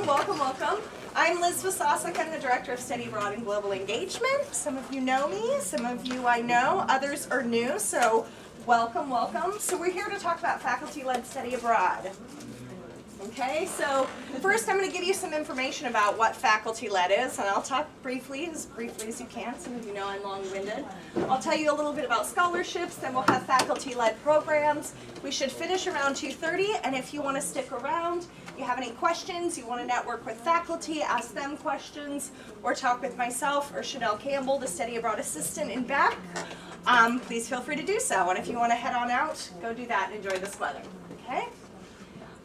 welcome, welcome, welcome. I'm Liz Vasasek. I'm the Director of Study Abroad and Global Engagement. Some of you know me, some of you I know, others are new, so welcome, welcome. So we're here to talk about faculty-led study abroad. Okay, so first I'm going to give you some information about what faculty-led is, and I'll talk briefly as you can. Some of you know I'm long-winded. I'll tell you a little bit about scholarships, then we'll have faculty-led programs. We should finish around 2:30, and if you want to stick around, you have any questions, you want to network with faculty, ask them questions, or talk with myself or Chanel Campbell, the study abroad assistant in back, please feel free to do so. And if you want to head on out, go do that and enjoy this weather. Okay?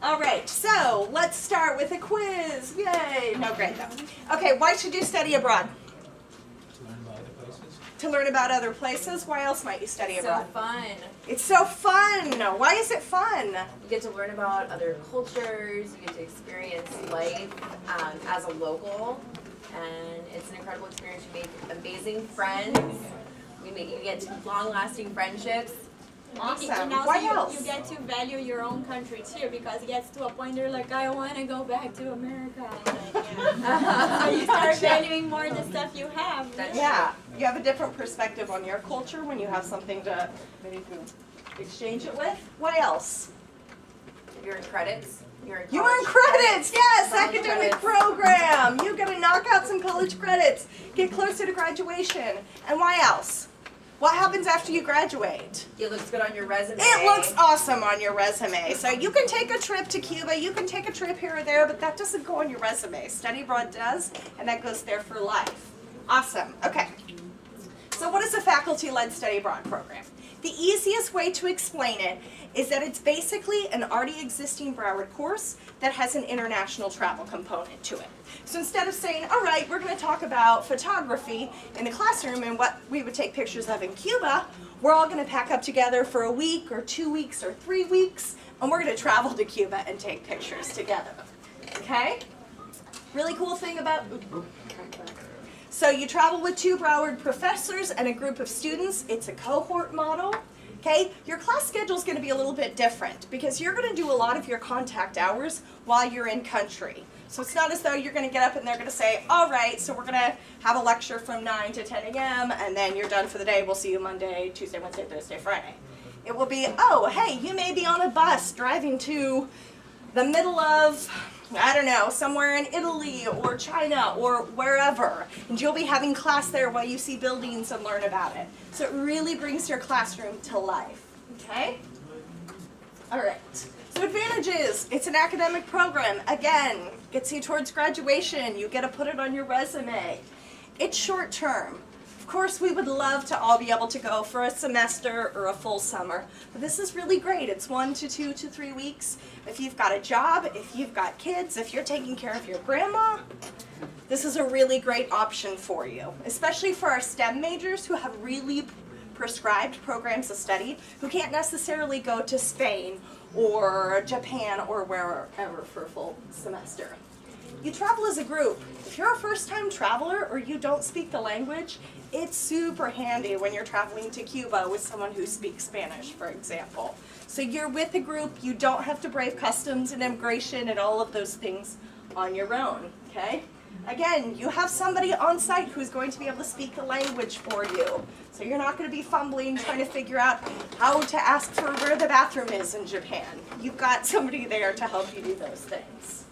All right, so let's start with a quiz. Yay! No, great though. Okay, why should you study abroad? To learn about other places. To learn about other places. Why else might you study abroad? So fun. It's so fun. Why is it fun? You get to learn about other cultures. You get to experience life as a local, and it's an incredible experience. You make amazing friends. You get long-lasting friendships. Awesome. And also Why else? you get to value your own country too, because it gets to a point you're like, I want to go back to America. So you start valuing more the stuff you have. Yeah, you have a different perspective on your culture when you have something to exchange it with. What else? You earn credits. You earn credits, yes, College academic credits. program. You're gonna knock out some college credits, get closer to graduation. And why else? What happens after you graduate? It looks good on your resume. It looks awesome on your resume. So you can take a trip to Cuba, you can take a trip here or there, but that doesn't go on your resume. Study abroad does, and that goes there for life. Awesome, okay. So what is a faculty-led study abroad program? The easiest way to explain it is that it's basically an already existing Broward course that has an international travel component to it. So instead of saying, all right, we're going to talk about photography in the classroom and what we would take pictures of in Cuba, we're all going to pack up together for a week or 2 weeks or 3 weeks, and we're going to travel to Cuba and take pictures together. Okay? Really cool thing about... So you travel with 2 Broward professors and a group of students. It's a cohort model. Okay? Your class schedule is going to be a little bit different because you're going to do a lot of your contact hours while you're in country. So it's not as though you're going to get up and they're going to say, all right, so we're going to have a lecture from 9 to 10 a.m. and then you're done for the day. We'll see you Monday, Tuesday, Wednesday, Thursday, Friday. It will be, oh, hey, you may be on a bus driving to the middle of, I don't know, somewhere in Italy or China or wherever. And you'll be having class there while you see buildings and learn about it. So it really brings your classroom to life. Okay? All right. So advantages, it's an academic program. Again, gets you towards graduation. You get to put it on your resume. It's short term. Of course, we would love to all be able to go for a semester or a full summer, but this is really great. It's 1 to 2 to 3 weeks. If you've got a job, if you've got kids, if you're taking care of your grandma, this is a really great option for you, especially for our STEM majors who have really prescribed programs of study, who can't necessarily go to Spain or Japan or wherever for a full semester. You travel as a group. If you're a first-time traveler or you don't speak the language, it's super handy when you're traveling to Cuba with someone who speaks Spanish, for example. So you're with a group, you don't have to brave customs and immigration and all of those things on your own, okay? Again, you have somebody on site who's going to be able to speak the language for you. So you're not going to be fumbling trying to figure out how to ask for where the bathroom is in Japan. You've got somebody there to help you do those things,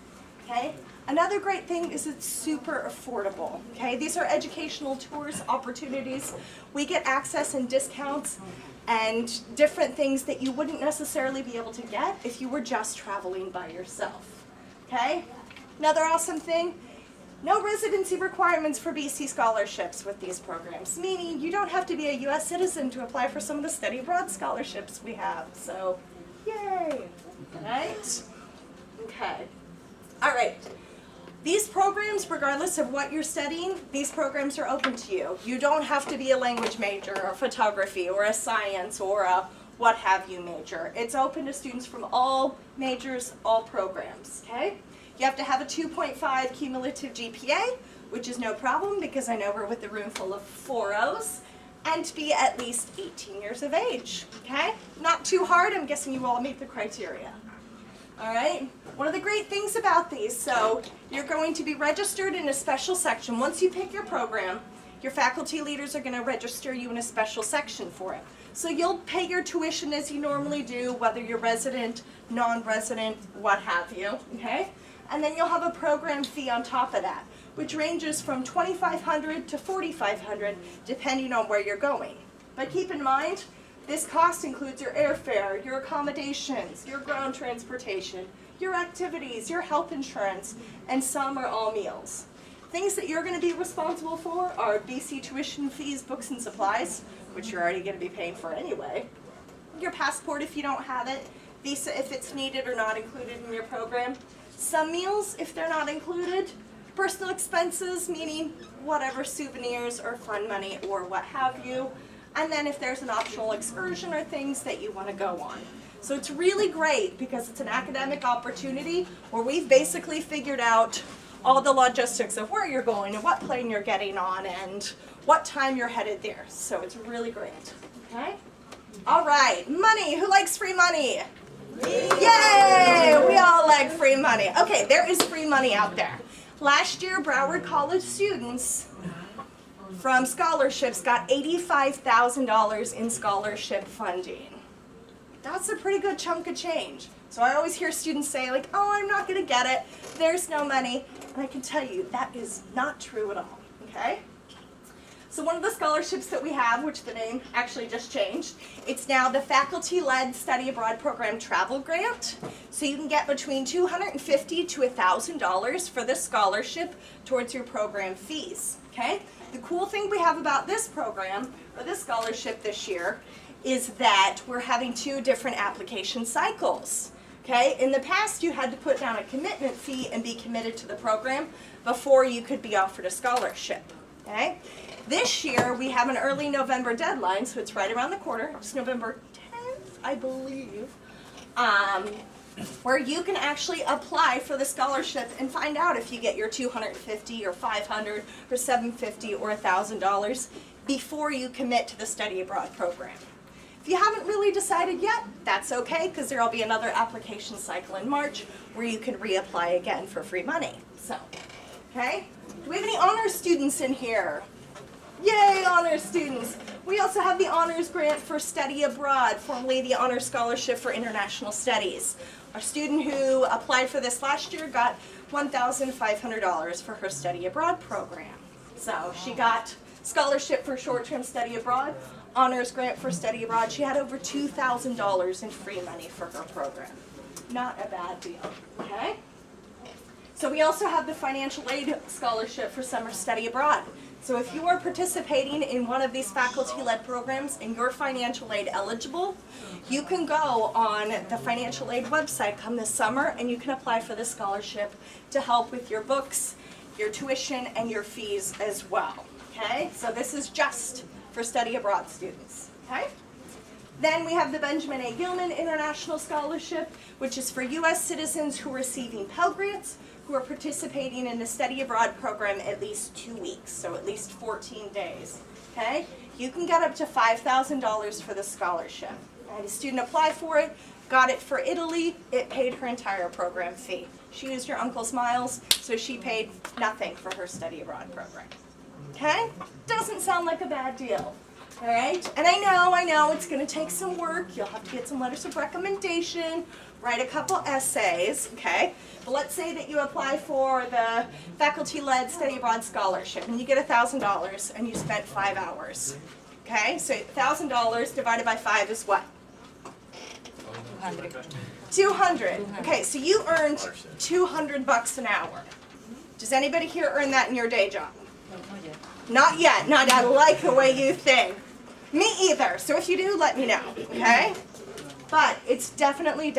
okay? Another great thing is it's super affordable, okay? These are educational tours, opportunities. We get access and discounts and different things that you wouldn't necessarily be able to get if you were just traveling by yourself, okay? Another awesome thing, no residency requirements for BC scholarships with these programs, meaning you don't have to be a U.S. citizen to apply for some of the study abroad scholarships we have, so yay, right? Okay, all right. These programs, regardless of what you're studying, these programs are open to you. You don't have to be a language major or photography or a science or a what have you major. It's open to students from all majors, all programs, okay? You have to have a 2.5 cumulative GPA, which is no problem because I know we're with a room full of 4.0s, and to be at least 18 years of age, okay? Not too hard, I'm guessing you all meet the criteria. All right? One of the great things about these, so you're going to be registered in a special section. Once you pick your program, your faculty leaders are going to register you in a special section for it. So you'll pay your tuition as you normally do, whether you're resident, non-resident, what have you, okay? And then you'll have a program fee on top of that, which ranges from $2,500 to $4,500, depending on where you're going. But keep in mind, this cost includes your airfare, your accommodations, your ground transportation, your activities, your health insurance, and some or all meals. Things that you're going to be responsible for are BC tuition fees, books and supplies, which you're already going to be paying for anyway, your passport if you don't have it, visa if it's needed or not included in your program, some meals if they're not included, personal expenses, meaning whatever souvenirs or fun money or what have you, and then if there's an optional excursion or things that you want to go on. So it's really great because it's an academic opportunity where we've basically figured out all the logistics of where you're going and what plane you're getting on and what time you're headed there. So it's really great. Okay? All right, money. Who likes free money? Yay! We all like free money. Okay, there is free money out there. Last year, Broward College students from scholarships got $85,000 in scholarship funding. That's a pretty good chunk of change. So I always hear students say like, oh, I'm not gonna get it, there's no money. And I can tell you that is not true at all, okay? So one of the scholarships that we have, which the name actually just changed, it's now the Faculty-Led Study Abroad Program Travel Grant. So you can get between $250 to $1,000 for this scholarship towards your program fees, okay? The cool thing we have about this program, or this scholarship this year, is that we're having 2 different application cycles. Okay, in the past you had to put down a commitment fee and be committed to the program before you could be offered a scholarship. Okay, this year we have an early November deadline, so it's right around the corner. It's November 10th, I believe, where you can actually apply for the scholarship and find out if you get your $250 or $500 or $750 or $1,000 before you commit to the study abroad program. If you haven't really decided yet, that's okay, because there will be another application cycle in March where you can reapply again for free money. So, okay? Do we have any honors students in here? Yay, honors students! We also have the honors grant for study abroad, formerly the honors scholarship for international studies. Our student who applied for this last year got $1,500 for her study abroad program. So she got scholarship for short-term study abroad, honors grant for study abroad. She had over $2,000 in free money for her program. Not a bad deal, okay? So we also have the financial aid scholarship for summer study abroad. So if you are participating in one of these faculty-led programs and you're financial aid eligible, you can go on the financial aid website come this summer and you can apply for this scholarship to help with your books, your tuition, and your fees as well, okay? So this is just for study abroad students, okay? Then we have the Benjamin A. Gilman International Scholarship, which is for U.S. citizens who are receiving Pell Grants, who are participating in the study abroad program at least 2 weeks, so at least 14 days, okay? You can get up to $5,000 for the scholarship. I had a student apply for it, got it for Italy, it paid her entire program fee. She used her uncle's miles, so she paid nothing for her study abroad program. Okay? Doesn't sound like a bad deal. All right? And I know, it's going to take some work. You'll have to get some letters of recommendation, write a couple essays, okay? But let's say that you apply for the faculty-led study abroad scholarship and you get $1,000 and you spent 5 hours. Okay? So $1,000 divided by 5 is what? 200. Okay, so you earned $200 an hour. Does anybody here earn that in your day job? Not yet. Not I like the way you think. Me either. So if you do, let me know, okay? But it's definitely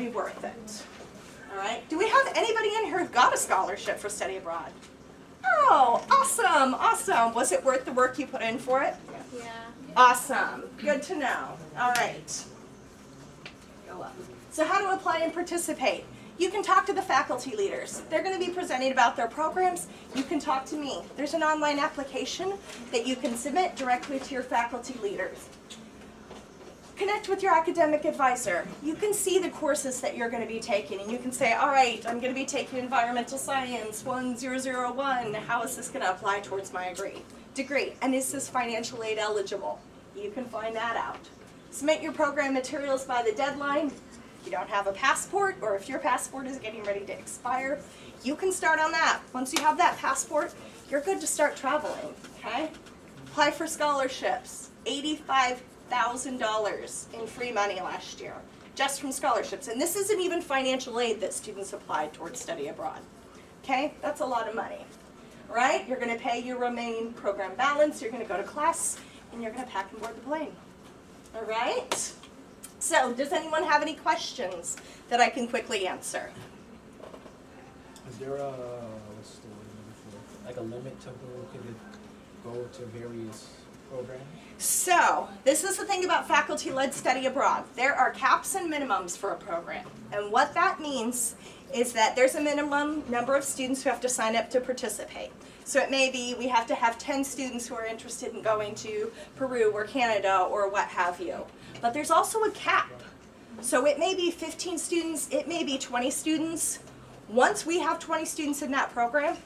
worth it. All right? Do we have anybody in here who got a scholarship for study abroad? Oh, awesome, awesome. Was it worth the work you put in for it? Yeah. Awesome. Good to know. All right. Go up. So how to apply and participate? You can talk to the faculty leaders. They're going to be presenting about their programs. You can talk to me. There's an online application that you can submit directly to your faculty leaders. Connect with your academic advisor. You can see the courses that you're going to be taking, and you can say, all right, I'm going to be taking Environmental Science 1001. How is this going to apply towards my degree? And is this financial aid eligible? You can find that out. Submit your program materials by the deadline. If you don't have a passport, or if your passport is getting ready to expire, you can start on that. Once you have that passport, you're good to start traveling, okay? Apply for scholarships. $85,000 in free money last year, just from scholarships. And this isn't even financial aid that students applied towards study abroad. Okay, that's a lot of money, right? You're gonna pay your remaining program balance, you're gonna go to class, and you're gonna pack and board the plane. All right? So, does anyone have any questions that I can quickly answer? Is there a, what's the word I'm looking for? Like a limit to who could go to various programs? So, this is the thing about faculty-led study abroad. There are caps and minimums for a program. And what that means is that there's a minimum number of students who have to sign up to participate. So it may be we have to have 10 students who are interested in going to Peru or Canada or what have you. But there's also a cap. So it may be 15 students, it may be 20 students. Once we have 20 students in that program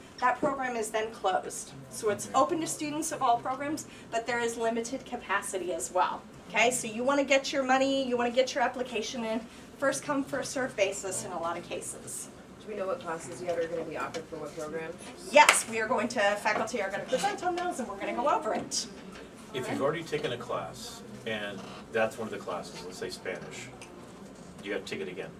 is then closed. So it's open to students of all programs, but there is limited capacity as well. Okay, so you want to get your money, you want to get your application in, first come, first served basis in a lot of cases. Do we know what classes yet are going to be offered for what programs? Yes, faculty are going to present on those and we're going to go over it. If you've already taken a class and that's one of the classes, let's say Spanish, you have to take it again.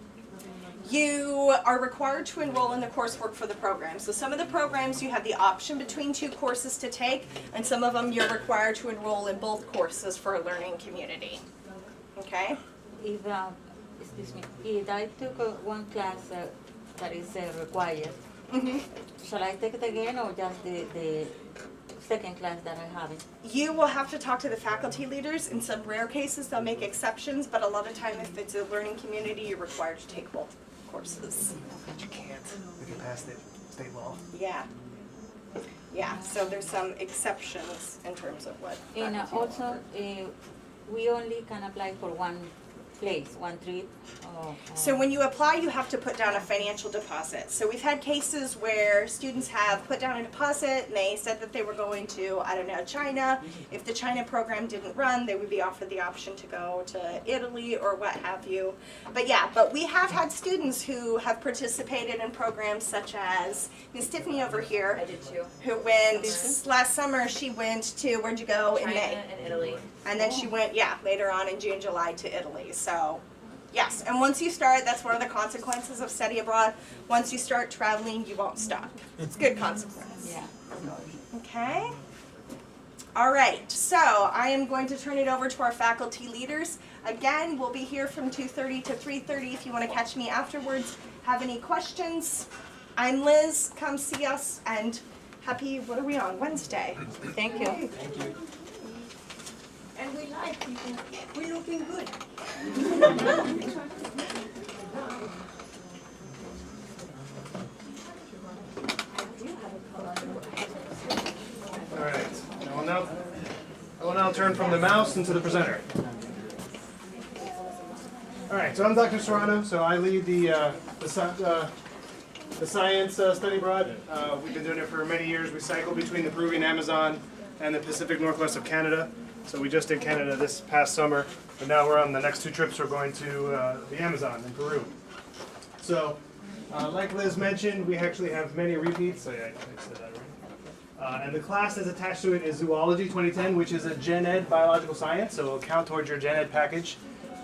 You are required to enroll in the coursework for the program. So some of the programs you have the option between 2 courses to take, and some of them you're required to enroll in both courses for a learning community. Okay? If, excuse me, if I took one class that is required, shall I take it again or just the second class that I haven't? You will have to talk to the faculty leaders. In some rare cases, they'll make exceptions, but a lot of time if it's a learning community, you're required to take both courses. But you can't if you pass the state law. Yeah. Yeah, so there's some exceptions in terms of what. And faculty also, we only can apply for one place, one trip. So when you apply, you have to put down a financial deposit. So we've had cases where students have put down a deposit and they said that they were going to, I don't know, China. If the China program didn't run, they would be offered the option to go to Italy or what have you. But yeah, but we have had students who have participated in programs such as Ms. Tiffany over here, I did too. who went last summer. She went to, where'd you go in China May? and Italy. And then she went, later on in June, July to Italy. So, yes. And once you start, that's one of the consequences of study abroad. Once you start traveling, you won't stop. It's a good consequence. Yeah. Okay? All right. So, I am going to turn it over to our faculty leaders. Again, we'll be here from 2:30 to 3:30 if you want to catch me afterwards. Have any questions? I'm Liz. Come see us. And happy, what are we on? Wednesday. Thank you. Thank you. And we like people. We're looking good. All right. I will now turn from the mouse into the presenter. All right. So I'm Dr. Serrano. So I lead the science study abroad. We've been doing it for many years. We cycle between the Peruvian Amazon and the Pacific Northwest of Canada. So we just did Canada this past summer, but now we're on the next 2 trips. We're going to the Amazon in Peru. So, like Liz mentioned, we actually have many repeats. So yeah, I said that already. And the class that's attached to it is Zoology 2010, which is a Gen Ed biological science. So it'll count towards your Gen Ed package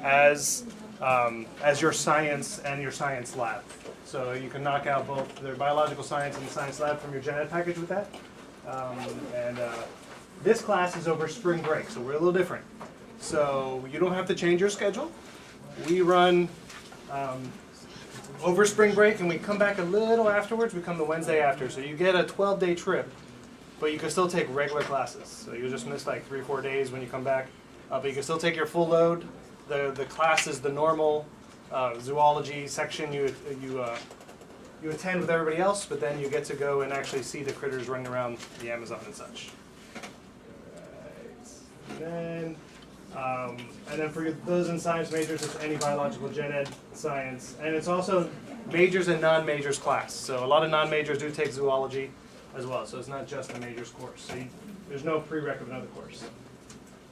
as your science and your science lab. So you can knock out both the biological science and the science lab from your Gen Ed package with that. This class is over spring break, so we're a little different. So you don't have to change your schedule. We run over spring break and we come back a little afterwards. We come the Wednesday after. So you get a 12-day trip, but you can still take regular classes. So you'll just miss like 3 or 4 days when you come back. But you can still take your full load. The class is the normal zoology section you attend with everybody else, but then you get to go and actually see the critters running around the Amazon and such. Then And then for those in science majors, it's any biological gen ed science. And it's also majors and non-majors class. So a lot of non-majors do take zoology as well. So it's not just a majors course. So there's no prereq of another course.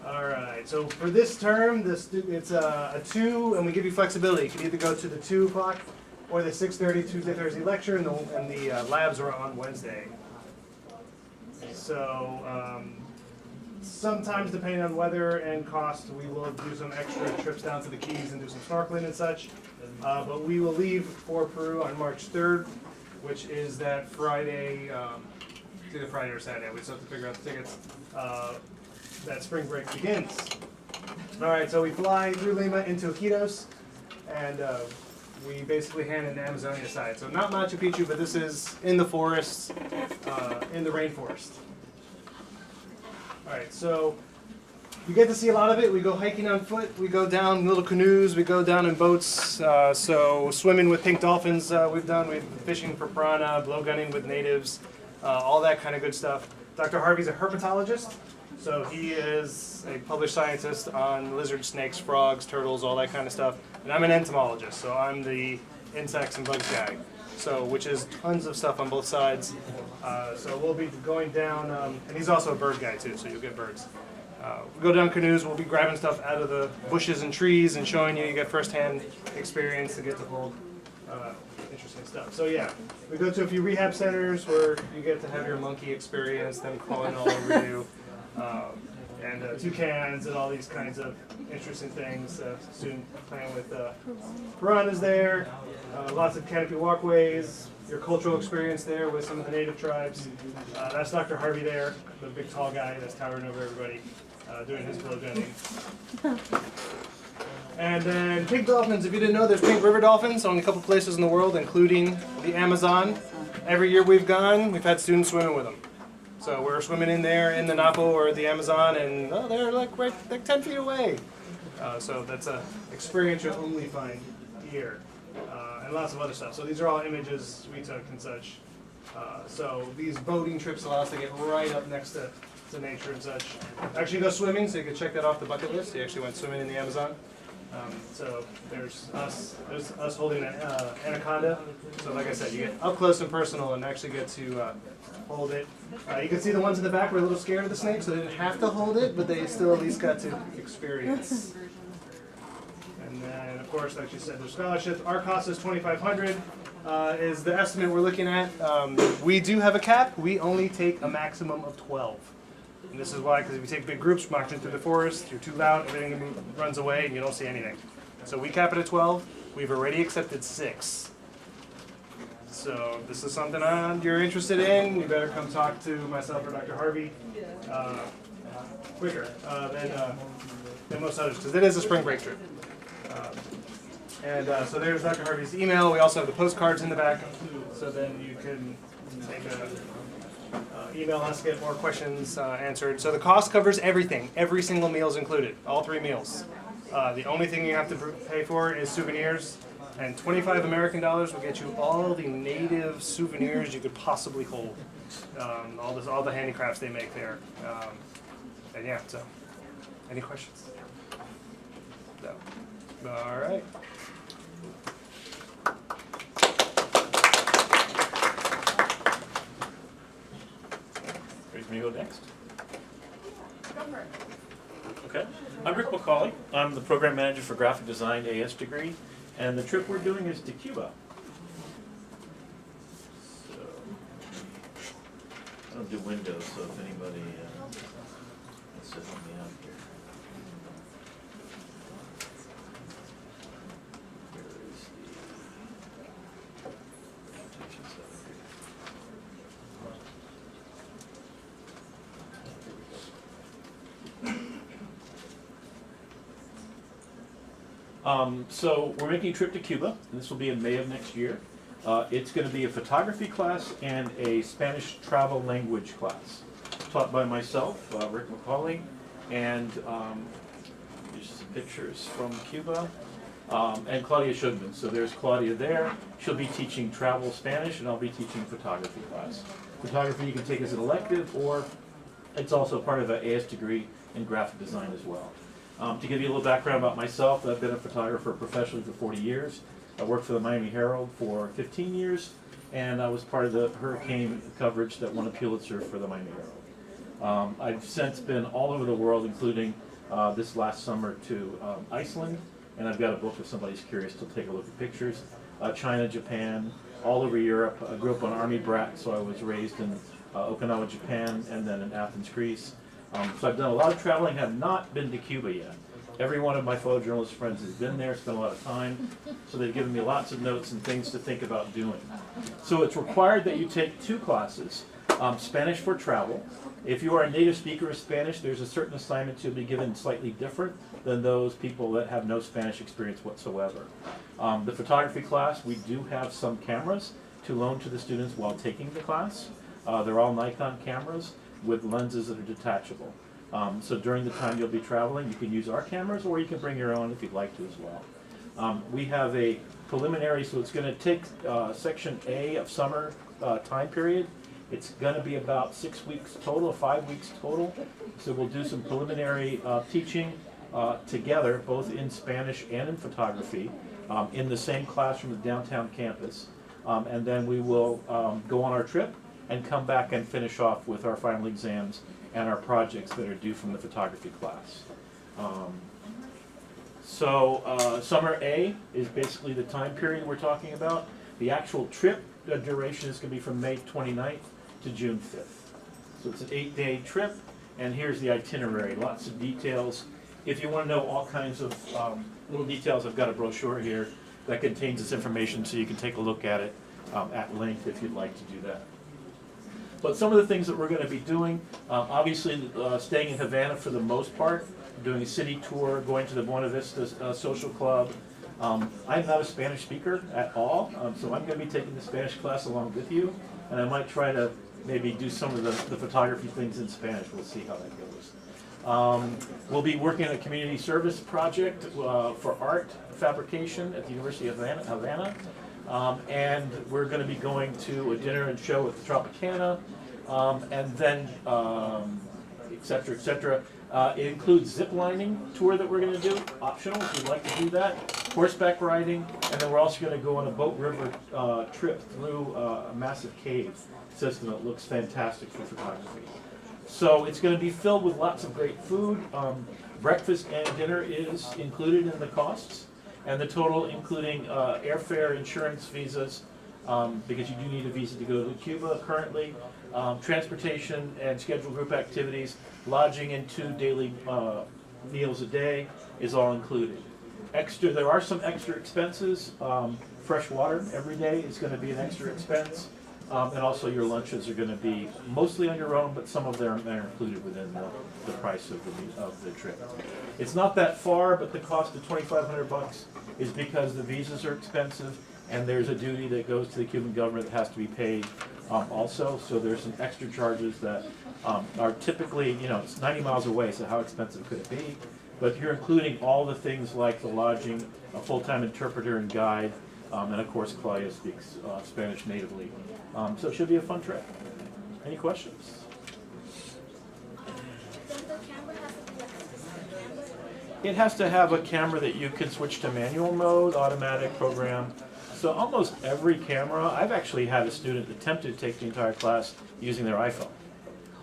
All right, so for this term, it's a 2, and we give you flexibility. You can either go to the 2 o'clock or the 6:30 Tuesday, Thursday lecture, and the labs are on Wednesday. So sometimes, depending on weather and cost, we will do some extra trips down to the Keys and do some snorkeling and such. But we will leave for Peru on March 3rd, which is that Friday, it's either Friday or Saturday. We just have to figure out the tickets. That spring break begins. All right, so we fly through Lima into Iquitos, and we basically hand in the Amazonia side. So not Machu Picchu, but this is in the forests, in the rainforest. All right, so you get to see a lot of it. We go hiking on foot. We go down in little canoes. We go down in boats. So swimming with pink dolphins we've done. We've been fishing for piranha, blowgunning with natives, all that kind of good stuff. Dr. Harvey's a herpetologist. So he is a published scientist on lizards, snakes, frogs, turtles, all that kind of stuff. And I'm an entomologist, so I'm the insects and bugs guy. So, which is tons of stuff on both sides. So we'll be going down, and he's also a bird guy too, so you'll get birds. We go down canoes, we'll be grabbing stuff out of the bushes and trees and showing you. You get firsthand experience to get to hold interesting stuff. So yeah, we go to a few rehab centers where you get to have your monkey experience, them crawling all over you. And toucans and all these kinds of interesting things. Student playing with piranhas there, lots of canopy walkways, your cultural experience there with some of the native tribes. That's Dr. Harvey there, the big tall guy that's towering over everybody, doing his blowgunning. And then pink dolphins, if you didn't know, there's pink river dolphins only a couple places in the world, including the Amazon. Every year we've gone, we've had students swimming with them. So we're swimming in there in the Napo or the Amazon, and they're like 10 feet away. So that's an experience you'll only find here, and lots of other stuff. So these are all images we took and such. So these boating trips allow us to get right up next to nature and such. Actually go swimming, so you can check that off the bucket list. You actually went swimming in the Amazon. So there's us holding an anaconda. So like I said, you get up close and personal and actually get to hold it. You can see the ones in the back were a little scared of the snake, so they didn't have to hold it, but they still at least got to experience. And then, of course, like you said, there's scholarships. Our cost is $2,500 is the estimate we're looking at. We do have a cap. We only take a maximum of 12. And this is why, because if you take big groups marching through the forest, you're too loud, everything runs away, and you don't see anything. So we cap it at 12. We've already accepted 6. So if this is something you're interested in, you better come talk to myself or Dr. Harvey quicker than most others, because it is a spring break trip. So there's Dr. Harvey's email. We also have the postcards in the back, so then you can take email us, get more questions answered. So the cost covers everything. Every single meal is included, all 3 meals. The only thing you have to pay for is souvenirs, and $25 American will get you all the native souvenirs you could possibly hold. All the handicrafts they make there. And yeah, so any questions? So, all right. Ready for me to go next? Okay. I'm Rick McCauley. I'm the program manager for graphic design AS degree, and the trip we're doing is to Cuba. So, I don't do Windows, so if anybody wants to help me out here. Where is the annotation stuff here? So we're making a trip to Cuba, and this will be in May of next year. It's going to be a photography class and a Spanish travel language class, taught by myself, Rick McCauley, and there's some pictures from Cuba, and Claudia Schugman. So there's Claudia there. She'll be teaching travel Spanish, and I'll be teaching photography class. Photography you can take as an elective, or it's also part of an AS degree in graphic design as well. To give you a little background about myself, I've been a photographer professionally for 40 years. I worked for the Miami Herald for 15 years, and I was part of the hurricane coverage that won a Pulitzer for the Miami Herald. I've since been all over the world, including this last summer to Iceland, and I've got a book if somebody's curious to take a look at pictures. China, Japan, all over Europe. I grew up an army brat, so I was raised in Okinawa, Japan, and then in Athens, Greece. So I've done a lot of traveling, have not been to Cuba yet. Every one of my photojournalist friends has been there, spent a lot of time, so they've given me lots of notes and things to think about doing. So it's required that you take 2 classes, Spanish for travel. If you are a native speaker of Spanish, there's a certain assignments you'll be given slightly different than those people that have no Spanish experience whatsoever. The photography class, we do have some cameras to loan to the students while taking the class. They're all Nikon cameras with lenses that are detachable. So during the time you'll be traveling, you can use our cameras, or you can bring your own if you'd like to as well. We have a preliminary, so it's going to take section A of summer time period. It's going to be about 6 weeks total, 5 weeks total. So we'll do some preliminary teaching together, both in Spanish and in photography, in the same classroom at the downtown campus. And then we will go on our trip and come back and finish off with our final exams and our projects that are due from the photography class. Summer A is basically the time period we're talking about. The actual trip duration is going to be from May 29th to June 5th. So it's an 8-day trip, and here's the itinerary, lots of details. If you want to know all kinds of little details, I've got a brochure here that contains this information, so you can take a look at it at length if you'd like to do that. But some of the things that we're going to be doing, obviously staying in Havana for the most part, doing a city tour, going to the Buena Vista Social Club. I'm not a Spanish speaker at all, so I'm going to be taking the Spanish class along with you, and I might try to maybe do some of the photography things in Spanish. We'll see how that goes. We'll be working on a community service project for art fabrication at the University of Havana. And we're going to be going to a dinner and show at the Tropicana, and then et cetera, et cetera. It includes zip lining tour that we're going to do, optional if you'd like to do that, horseback riding, and then we're also going to go on a boat river trip through a massive cave system that looks fantastic for photography. So it's going to be filled with lots of great food. Breakfast and dinner is included in the costs. And the total, including airfare, insurance, visas, because you do need a visa to go to Cuba currently, transportation and scheduled group activities, lodging and 2 daily meals a day is all included. There are some extra expenses. Fresh water every day is going to be an extra expense. And also your lunches are going to be mostly on your own, but some of them are included within the price of the trip. It's not that far, but the cost of $2,500 is because the visas are expensive, and there's a duty that goes to the Cuban government that has to be paid also. So there's some extra charges that are typically, it's 90 miles away, so how expensive could it be? But you're including all the things like the lodging, a full-time interpreter and guide, and of course Claudia speaks Spanish natively. So it should be a fun trip. Any questions? It has to have a camera that you can switch to manual mode, automatic program. So almost every camera, I've actually had a student attempt to take the entire class using their iPhone.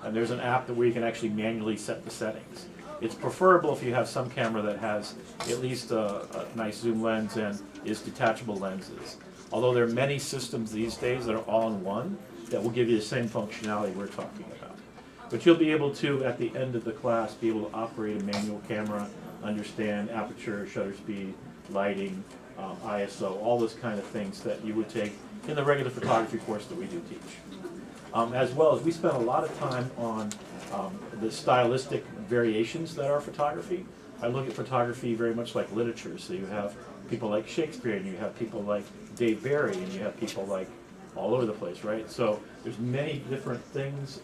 And there's an app where you can actually manually set the settings. It's preferable if you have some camera that has at least a nice zoom lens and is detachable lenses. Although there are many systems these days that are all-in-one that will give you the same functionality we're talking about. But you'll be able to, at the end of the class, be able to operate a manual camera, understand aperture, shutter speed, lighting, ISO, all those kind of things that you would take in the regular photography course that we do teach. As well as we spend a lot of time on the stylistic variations that are photography. I look at photography very much like literature, so you have people like Shakespeare, and you have people like Dave Barry, and you have people like all over the place, right? So there's many different things,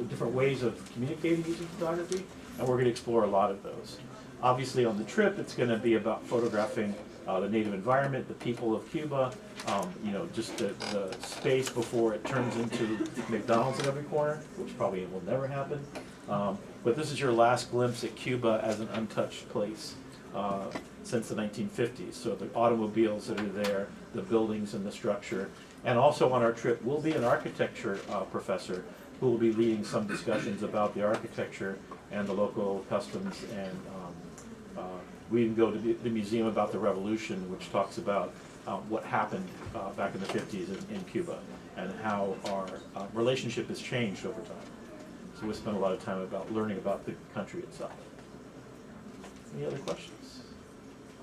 different ways of communicating using photography, and we're going to explore a lot of those. Obviously on the trip, it's going to be about photographing the native environment, the people of Cuba, just the space before it turns into McDonald's at every corner, which probably will never happen. But this is your last glimpse at Cuba as an untouched place since the 1950s. So the automobiles that are there, the buildings and the structure. And also on our trip will be an architecture professor who will be leading some discussions about the architecture and the local customs. And we can go to the Museum about the Revolution, which talks about what happened back in the 50s in Cuba and how our relationship has changed over time. So we spent a lot of time about learning about the country itself. Any other questions?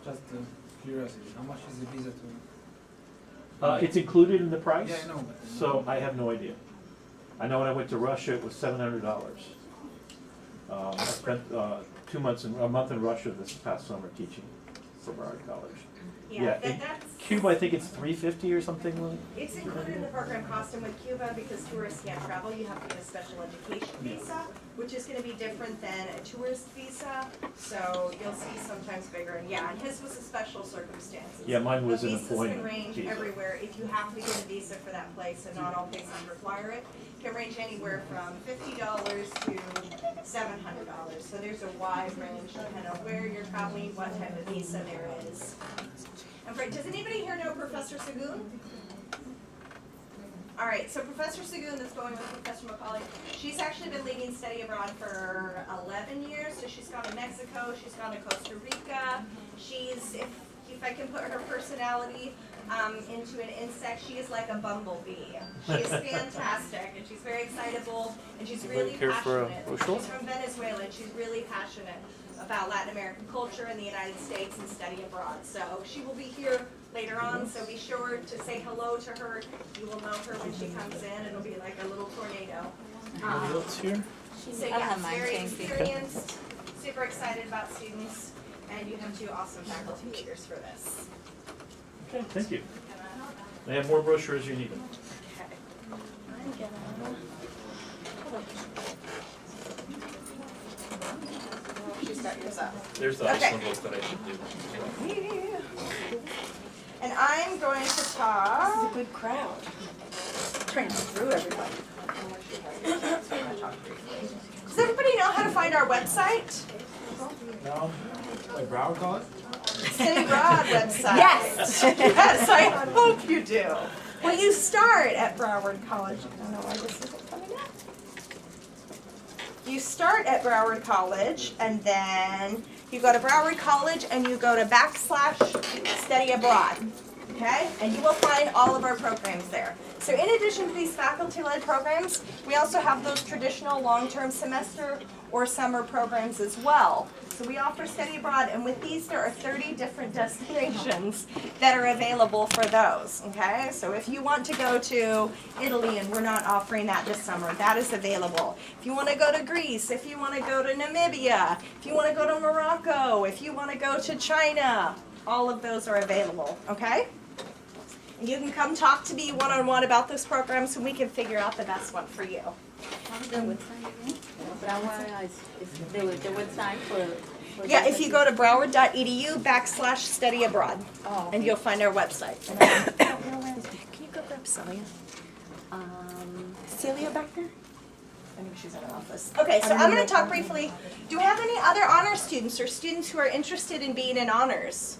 Just curiosity, how much is the visa to? It's included in the price, Yeah, I know, but so I have no idea. I know when I went to Russia, it was $700. I spent a month in Russia this past summer teaching for Broward College. Yeah, in that's Cuba, I think it's $350 or something. it's included in the program cost, and with Cuba, because tourists can't travel, you have to get a special education visa, which is going to be different than a tourist visa. So you'll see sometimes bigger, and yeah, and his was a special circumstances. Yeah, mine was But an visas can employment range visa. everywhere. If you have to get a visa for that place, and not all places require it, can range anywhere from $50 to $700. So there's a wide range depending on where you're traveling, what type of visa there is. And does anybody here know Professor Sagoon? All right, so Professor Sagoon that's going with Professor Macaulay, she's actually been leading study abroad for 11 years. So she's gone to Mexico, she's gone to Costa Rica. She's, if I can put her personality into an insect, she is like a bumblebee. She is fantastic, and she's very excitable, and she's really passionate. She's from Venezuela, and she's really passionate about Latin American culture in the United States and study abroad. So she will be here later on, so be sure to say hello to her. You will know her when she comes in. It'll be like a little tornado. Anybody else here? So I yeah, have mine, very thank you. experienced, super excited about students, and you have two awesome faculty leaders for this. Okay, thank you. I have more brochures you need. Okay. I'm gonna. Oh, she's got yours up. There's the Okay. Iceland book that I should do. And I'm going to talk. This is a good crowd. Trying to get through everybody. Does everybody know how to find our website? No? Like Broward College? Study Abroad website. Yes. Yes, I hope you do. Well, you start at Broward College. I don't know why this isn't coming up. You start at Broward College, and then you go to Broward College, and you go to / study abroad. Okay? And you will find all of our programs there. So in addition to these faculty-led programs, we also have those traditional long-term semester or summer programs as well. So we offer study abroad, and with these there are 30 different destinations that are available for those, okay? So if you want to go to Italy, and we're not offering that this summer, that is available. If you want to go to Greece, if you want to go to Namibia, if you want to go to Morocco, if you want to go to China, all of those are available, okay? And you can come talk to me one-on-one about those programs, and we can figure out the best one for you. The website for Yeah, if you go to broward.edu / study abroad, Oh, and you'll find our website. And I don't know when. Can you go grab Celia? Celia back there? I think she's in her office. Okay, so I'm going to talk briefly. Do we have any other honor students or students who are interested in being in honors?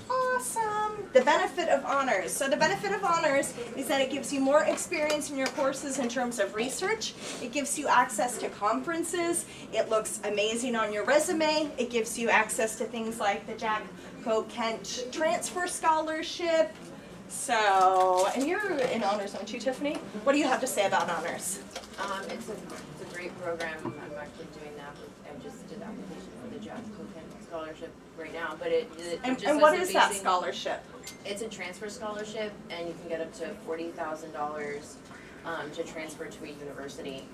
Awesome. The benefit of honors. So the benefit of honors is that it gives you more experience in your courses in terms of research. It gives you access to conferences. It looks amazing on your resume. It gives you access to things like the Jack Coe Kent Transfer Scholarship. So, and you're in honors, aren't you, Tiffany? What do you have to say about honors? It's a great program. I'm actually doing that. I just did the application for the Jack Coe Kent Scholarship right now, but it just And what has is a that basic- scholarship? It's a transfer scholarship, and you can get up to $40,000 to transfer to a university.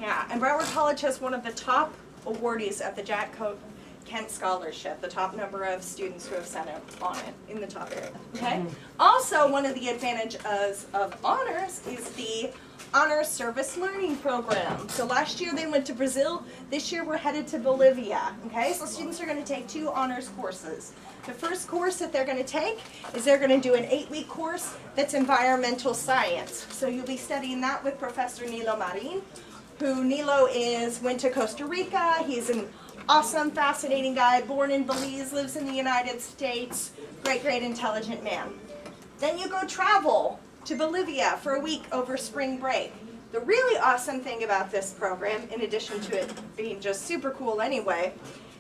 Yeah, and Broward College has one of the top awardees of the Jack Coe Kent Scholarship, the top number of students who have sent it on it in the top area. Okay? Also, one of the advantages of honors is the Honor Service Learning Program. So last year they went to Brazil. This year we're headed to Bolivia. Okay? So students are going to take 2 honors courses. The first course that they're going to take is they're going to do an 8-week course that's environmental science. So you'll be studying that with Professor Nilo Marin. who Nilo went to Costa Rica. He's an awesome, fascinating guy, born in Belize, lives in the United States. Great, great intelligent man. Then you go travel to Bolivia for a week over spring break. The really awesome thing about this program, in addition to it being just super cool anyway,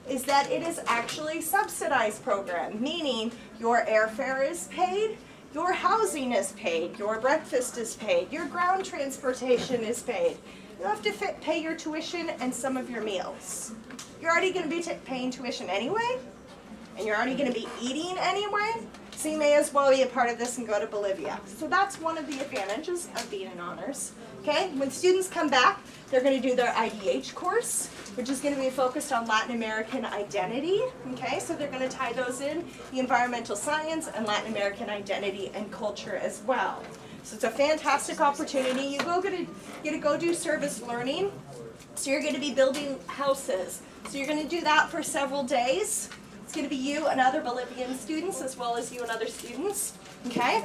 is that it is actually a subsidized program, meaning your airfare is paid, your housing is paid, your breakfast is paid, your ground transportation is paid. You have to pay your tuition and some of your meals. You're already going to be paying tuition anyway, and you're already going to be eating anyway, so you may as well be a part of this and go to Bolivia. So that's one of the advantages of being in honors. Okay, when students come back, they're going to do their IDH course, which is going to be focused on Latin American identity. Okay, so they're going to tie those in, the environmental science and Latin American identity and culture as well. So it's a fantastic opportunity. You get to go do service learning. So you're going to be building houses. So you're going to do that for several days. It's going to be you and other Bolivian students as well as you and other students. Okay?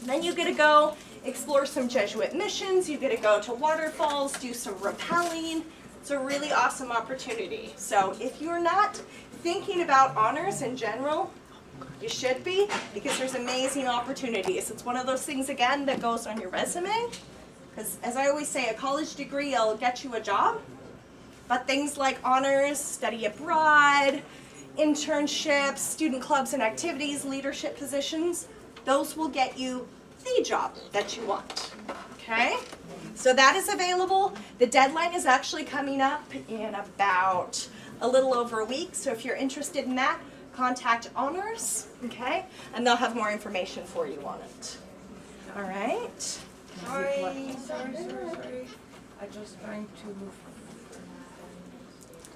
Then you get to go explore some Jesuit missions. You get to go to waterfalls, do some rappelling. It's a really awesome opportunity. So if you're not thinking about honors in general, you should be, because there's amazing opportunities. It's one of those things, again, that goes on your resume. Because as I always say, a college degree will get you a job. But things like honors, study abroad, internships, student clubs and activities, leadership positions, those will get you the job that you want. Okay? So that is available. The deadline is actually coming up in about a little over a week. So if you're interested in that, contact Honors, okay? And they'll have more information for you on it. All right? Sorry. I just trying to move.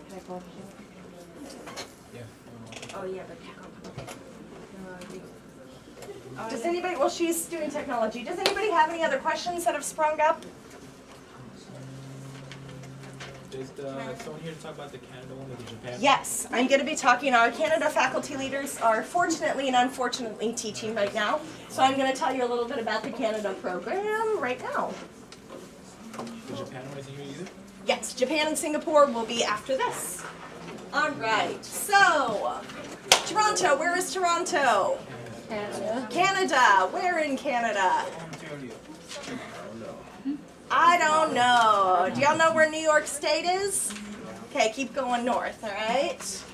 Can I go here? Oh yeah, but Does anybody, well, she's doing technology. Does anybody have any other questions that have sprung up? Is someone here to talk about the Canada one or the Japan? Yes, I'm going to be talking. Our Canada faculty leaders are fortunately and unfortunately teaching right now. So I'm going to tell you a little bit about the Canada program right now. The Japan one isn't here either? Yes, Japan and Singapore will be after this. All right, so Toronto, where is Toronto? Canada. Canada, where in Canada? I don't know. Do y'all know where New York State is? Okay, keep going north, all right?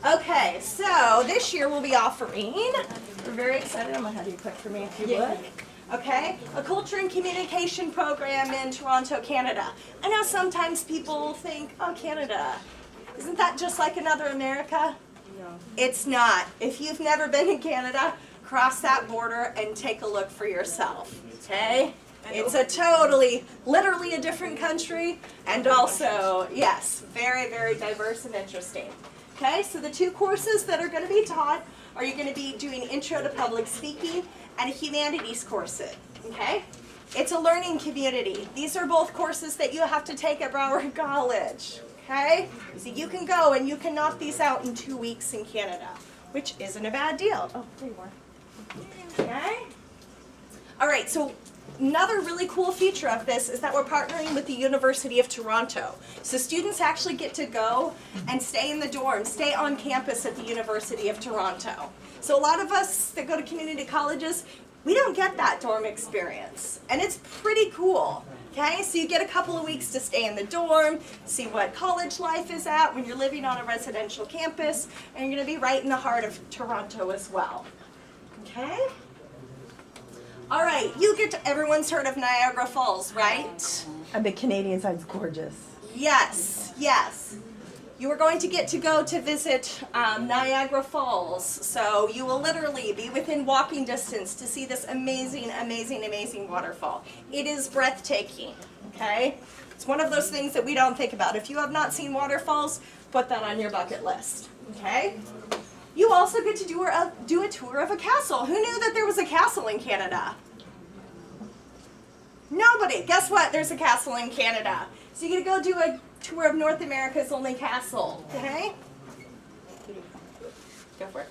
Okay, so this year we'll be offering, we're very excited. I'm going to have you click for me if you would. Okay, a culture and communication program in Toronto, Canada. I know sometimes people think, oh, Canada, isn't that just like another America? No. It's not. If you've never been in Canada, cross that border and take a look for yourself, okay? It's a totally, literally a different country, and also, yes, very, very diverse and interesting. Okay, so the two courses that are going to be taught are you're going to be doing Intro to Public Speaking and a Humanities course. Okay? It's a learning community. These are both courses that you have to take at Broward College. Okay? So you can go and you can knock these out in 2 weeks in Canada, which isn't a bad deal. Oh, 3 more. Okay? All right, so another really cool feature of this is that we're partnering with the University of Toronto. So students actually get to go and stay in the dorm, stay on campus at the University of Toronto. So a lot of us that go to community colleges, we don't get that dorm experience. And it's pretty cool. Okay, so you get a couple of weeks to stay in the dorm, see what college life is at when you're living on a residential campus, and you're going to be right in the heart of Toronto as well. Okay? All right, everyone's heard of Niagara Falls, right? And the Canadian side's gorgeous. Yes, yes. You are going to get to go to visit Niagara Falls, so you will literally be within walking distance to see this amazing, amazing, amazing waterfall. It is breathtaking, okay? It's one of those things that we don't think about. If you have not seen waterfalls, put that on your bucket list, okay? You also get to do a tour of a castle. Who knew that there was a castle in Canada? Nobody. Guess what? There's a castle in Canada. So you get to go do a tour of North America's only castle. Okay? Go for it.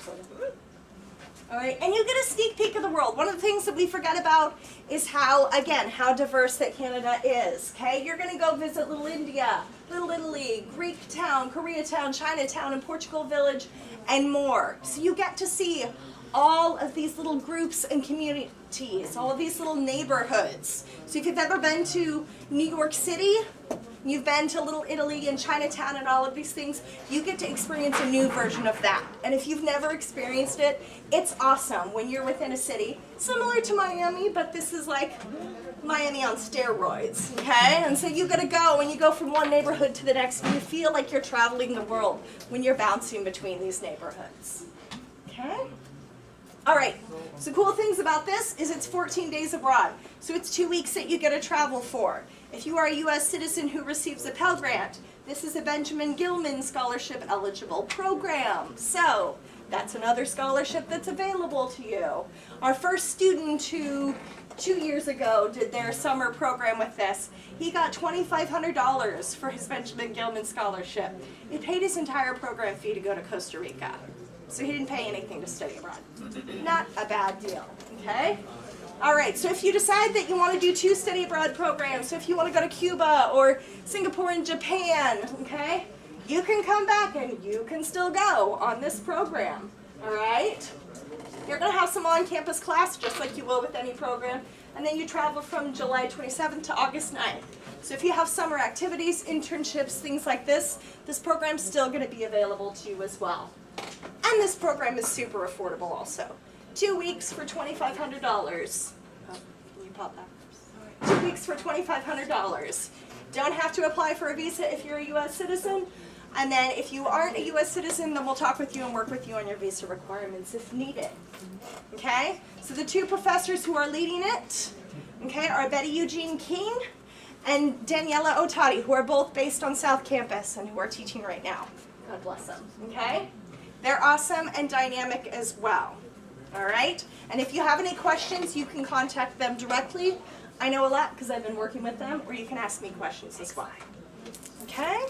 All right, and you get a sneak peek of the world. One of the things that we forget about is how diverse that Canada is, okay? You're gonna go visit Little India, Little Italy, Greek town, Koreatown, Chinatown, and Portugal Village, and more. So you get to see all of these little groups and communities, all of these little neighborhoods. So if you've ever been to New York City, you've been to Little Italy and Chinatown and all of these things, you get to experience a new version of that. And if you've never experienced it, it's awesome when you're within a city, similar to Miami, but this is like Miami on steroids, okay? And so you gotta go, and you go from one neighborhood to the next, and you feel like you're traveling the world when you're bouncing between these neighborhoods, okay? All right, so cool things about this is it's 14 days abroad. So it's 2 weeks that you get to travel for. If you are a U.S. citizen who receives a Pell Grant, this is a Benjamin Gilman Scholarship eligible program. So that's another scholarship that's available to you. Our first student who 2 years ago did their summer program with this, he got $2,500 for his Benjamin Gilman Scholarship. He paid his entire program fee to go to Costa Rica. So he didn't pay anything to study abroad. Not a bad deal, okay? All right, so if you decide that you want to do 2 study abroad programs, so if you want to go to Cuba or Singapore and Japan, okay, you can come back and you can still go on this program, all right? You're going to have some on-campus class just like you will with any program, and then you travel from July 27th to August 9th. So if you have summer activities, internships, things like this program's still going to be available to you as well. And this program is super affordable also. 2 weeks for $2,500. Oh, can you pop that? 2 weeks for $2,500. Don't have to apply for a visa if you're a U.S. citizen. And then if you aren't a U.S. citizen, then we'll talk with you and work with you on your visa requirements if needed. Okay? So the 2 professors who are leading it, okay, are Betty Eugene King and Daniela Otati, who are both based on South Campus and who are teaching right now. God bless them. Okay? They're awesome and dynamic as well. All right? And if you have any questions, you can contact them directly. I know a lot because I've been working with them, or you can ask me questions as well. Okay?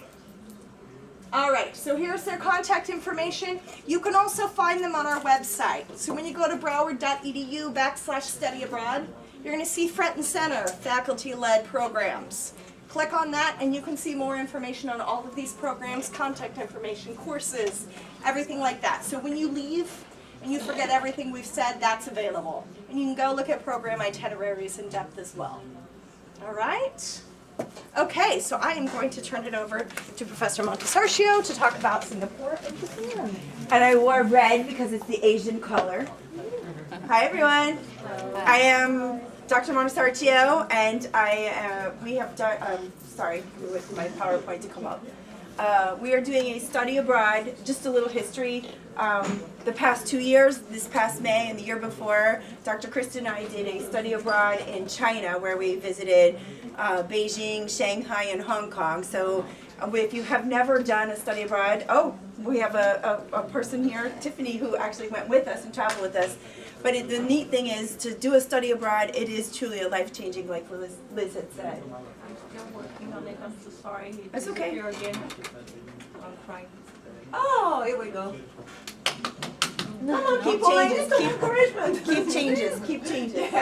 All right, so here's their contact information. You can also find them on our website. So when you go to broward.edu/study abroad, you're going to see front and center faculty-led programs. Click on that and you can see more information on all of these programs, contact information, courses, everything like that. So when you leave and you forget everything we've said, that's available. And you can go look at program itineraries in depth as well. All right? Okay, so I am going to turn it over to Professor Montesarchio to talk about Singapore and Japan. And I wore red because it's the Asian color. Hi everyone. I am Dr. Montesarchio, and we have done, sorry, with my PowerPoint to come up. We are doing a study abroad, just a little history. The past 2 years, this past May and the year before, Dr. Krista and I did a study abroad in China where we visited Beijing, Shanghai, and Hong Kong. So if you have never done a study abroad, we have a person here, Tiffany, who actually went with us and traveled with us. But the neat thing is to do a study abroad, it is truly a life-changing, like Liz had said. That's okay. Oh, here we go. Come on, keep changes, keep changes.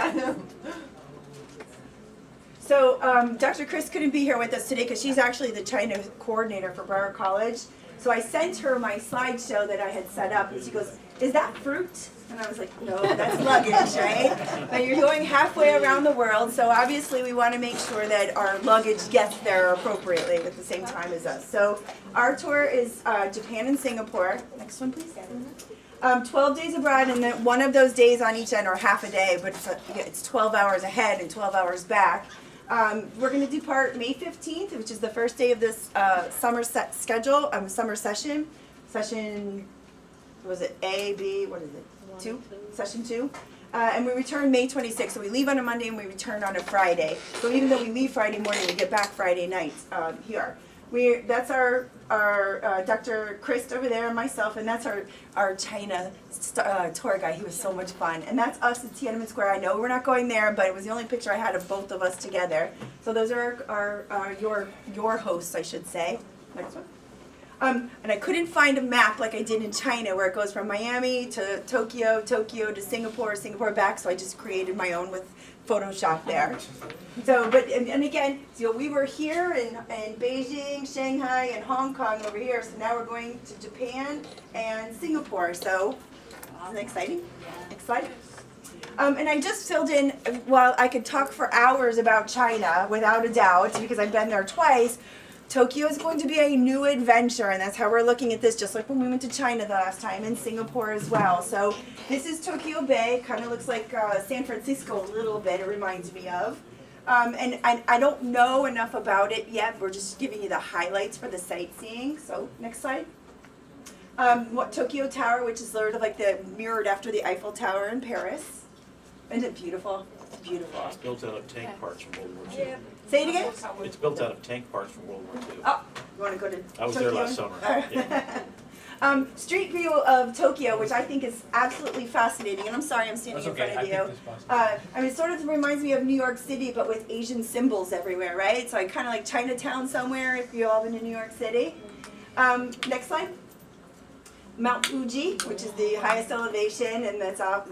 So Dr. Chris couldn't be here with us today because she's actually the China coordinator for Broward College. So I sent her my slideshow that I had set up, and she goes, "Is that fruit?" And I was like, "No, that's luggage, right?" But you're going halfway around the world, so obviously we want to make sure that our luggage gets there appropriately at the same time as us. So our tour is Japan and Singapore. Next one, please. 12 days abroad, and then one of those days on each end are half a day, but it's 12 hours ahead and 12 hours back. We're going to depart May 15th, which is the first day of this summer session. Session, was it A, B, what is it? 2? Session 2. And we return May 26th. So we leave on a Monday and we return on a Friday. So even though we leave Friday morning, we get back Friday night here. That's our Dr. Chris over there and myself, and that's our China tour guide. He was so much fun. And that's us at Tiananmen Square. I know we're not going there, but it was the only picture I had of both of us together. So those are your hosts, I should say. Next one. And I couldn't find a map like I did in China where it goes from Miami to Tokyo, Tokyo to Singapore, Singapore back, so I just created my own with Photoshop there. So, but, and again, so we were here in Beijing, Shanghai, and Hong Kong over here, so now we're going to Japan and Singapore, so, isn't that exciting? Exciting. And I just filled in, while I could talk for hours about China, without a doubt, because I've been there twice, Tokyo is going to be a new adventure, and that's how we're looking at this, just like when we went to China the last time, and Singapore as well. So this is Tokyo Bay, kind of looks like San Francisco a little bit, it reminds me of. And I don't know enough about it yet, we're just giving you the highlights for the sightseeing. So next slide. Tokyo Tower, which is sort of like the mirrored after the Eiffel Tower in Paris. Isn't it beautiful? It's beautiful. It's built out of tank parts from World War II. Say it again? It's built out of tank parts from World War II. Oh, you want to go to I was there Tokyo? last summer. Yeah. Street view of Tokyo, which I think is absolutely fascinating. And I'm sorry I'm standing That's in okay. front I of you. think this possible. I mean, it sort of reminds me of New York City, but with Asian symbols everywhere, right? So I kind of like Chinatown somewhere, if you've all been to New York City. Next slide. Mount Fuji, which is the highest elevation, and that's off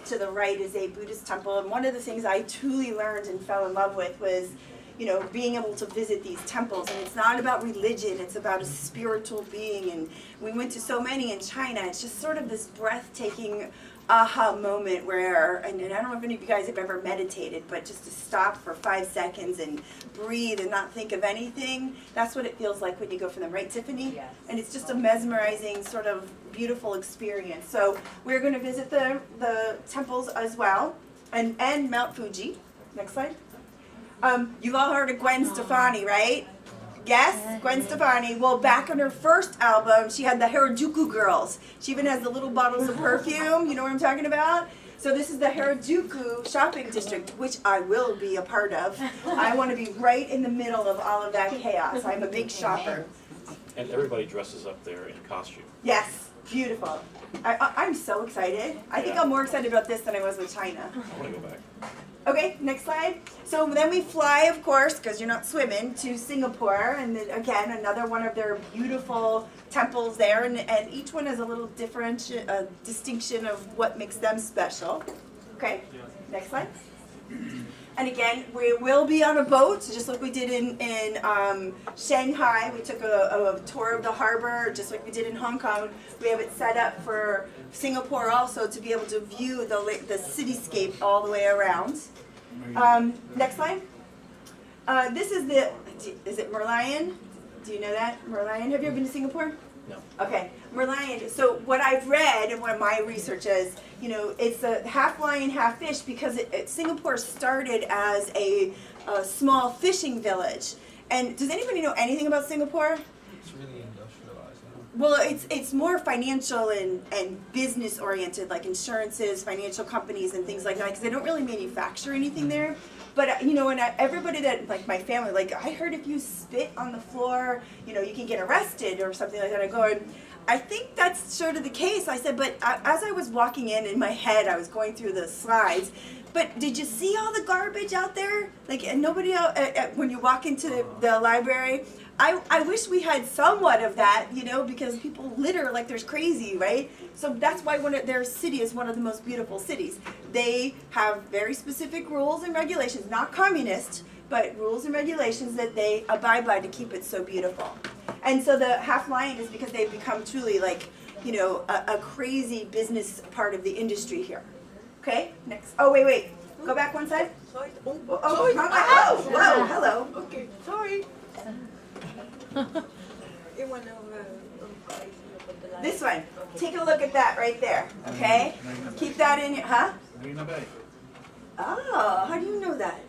to the right is a Buddhist temple. And one of the things I truly learned and fell in love with was, you know, being able to visit these temples. And it's not about religion, it's about a spiritual being. And we went to so many in China. It's just sort of this breathtaking aha moment where, and I don't know if any of you guys have ever meditated, but just to stop for 5 seconds and breathe and not think of anything, that's what it feels like when you go for them, right, Tiffany? Yes. And it's just a mesmerizing, sort of beautiful experience. So we're going to visit the temples as well, and Mount Fuji. Next slide. You've all heard of Gwen Stefani, right? Yes, Gwen Stefani. Well, back on her first album, she had the Harajuku Girls. She even has the little bottles of perfume. You know what I'm talking about? So this is the Harajuku shopping district, which I will be a part of. I want to be right in the middle of all of that chaos. I'm a big shopper. And everybody dresses up there in costume. Yes, beautiful. I'm so excited. I think I'm more excited about this than I was with China. I want to go back. Okay, next slide. So then we fly, of course, because you're not swimming, to Singapore. And then, again, another one of their beautiful temples there. And each one has a little distinction of what makes them special. Okay, next slide. And again, we will be on a boat, just like we did in Shanghai. We took a tour of the harbor, just like we did in Hong Kong. We have it set up for Singapore also to be able to view the cityscape all the way around. Next slide. This is is it Merlion? Do you know that? Merlion? Have you ever been to Singapore? No. Okay, Merlion. So what I've read and what my research is, you know, it's a half lion, half fish because Singapore started as a small fishing village. And does anybody know anything about Singapore? It's really industrialized. Well, it's more financial and business oriented, like insurances, financial companies, and things like that. Because they don't really manufacture anything there. But you know, and everybody that, like my family, like I heard if you spit on the floor, you know, you can get arrested or something like that. I go, I think that's sort of the case. I said, but as I was walking in my head, I was going through the slides. But did you see all the garbage out there? Like, and nobody else, when you walk into the library, I wish we had somewhat of that, you know, because people litter like there's crazy, right? So that's why their city is one of the most beautiful cities. They have very specific rules and regulations, not communist, but rules and regulations that they abide by to keep it so beautiful. And so the half lion is because they've become truly like, you know, a crazy business part of the industry here. Okay, next. Oh, wait. Go back one side. Sorry. Oh, whoa, hello. Okay, sorry. You want to This one. Take a look at that right there, okay? Keep that in your, huh? Marina Bay. Oh, how do you know that?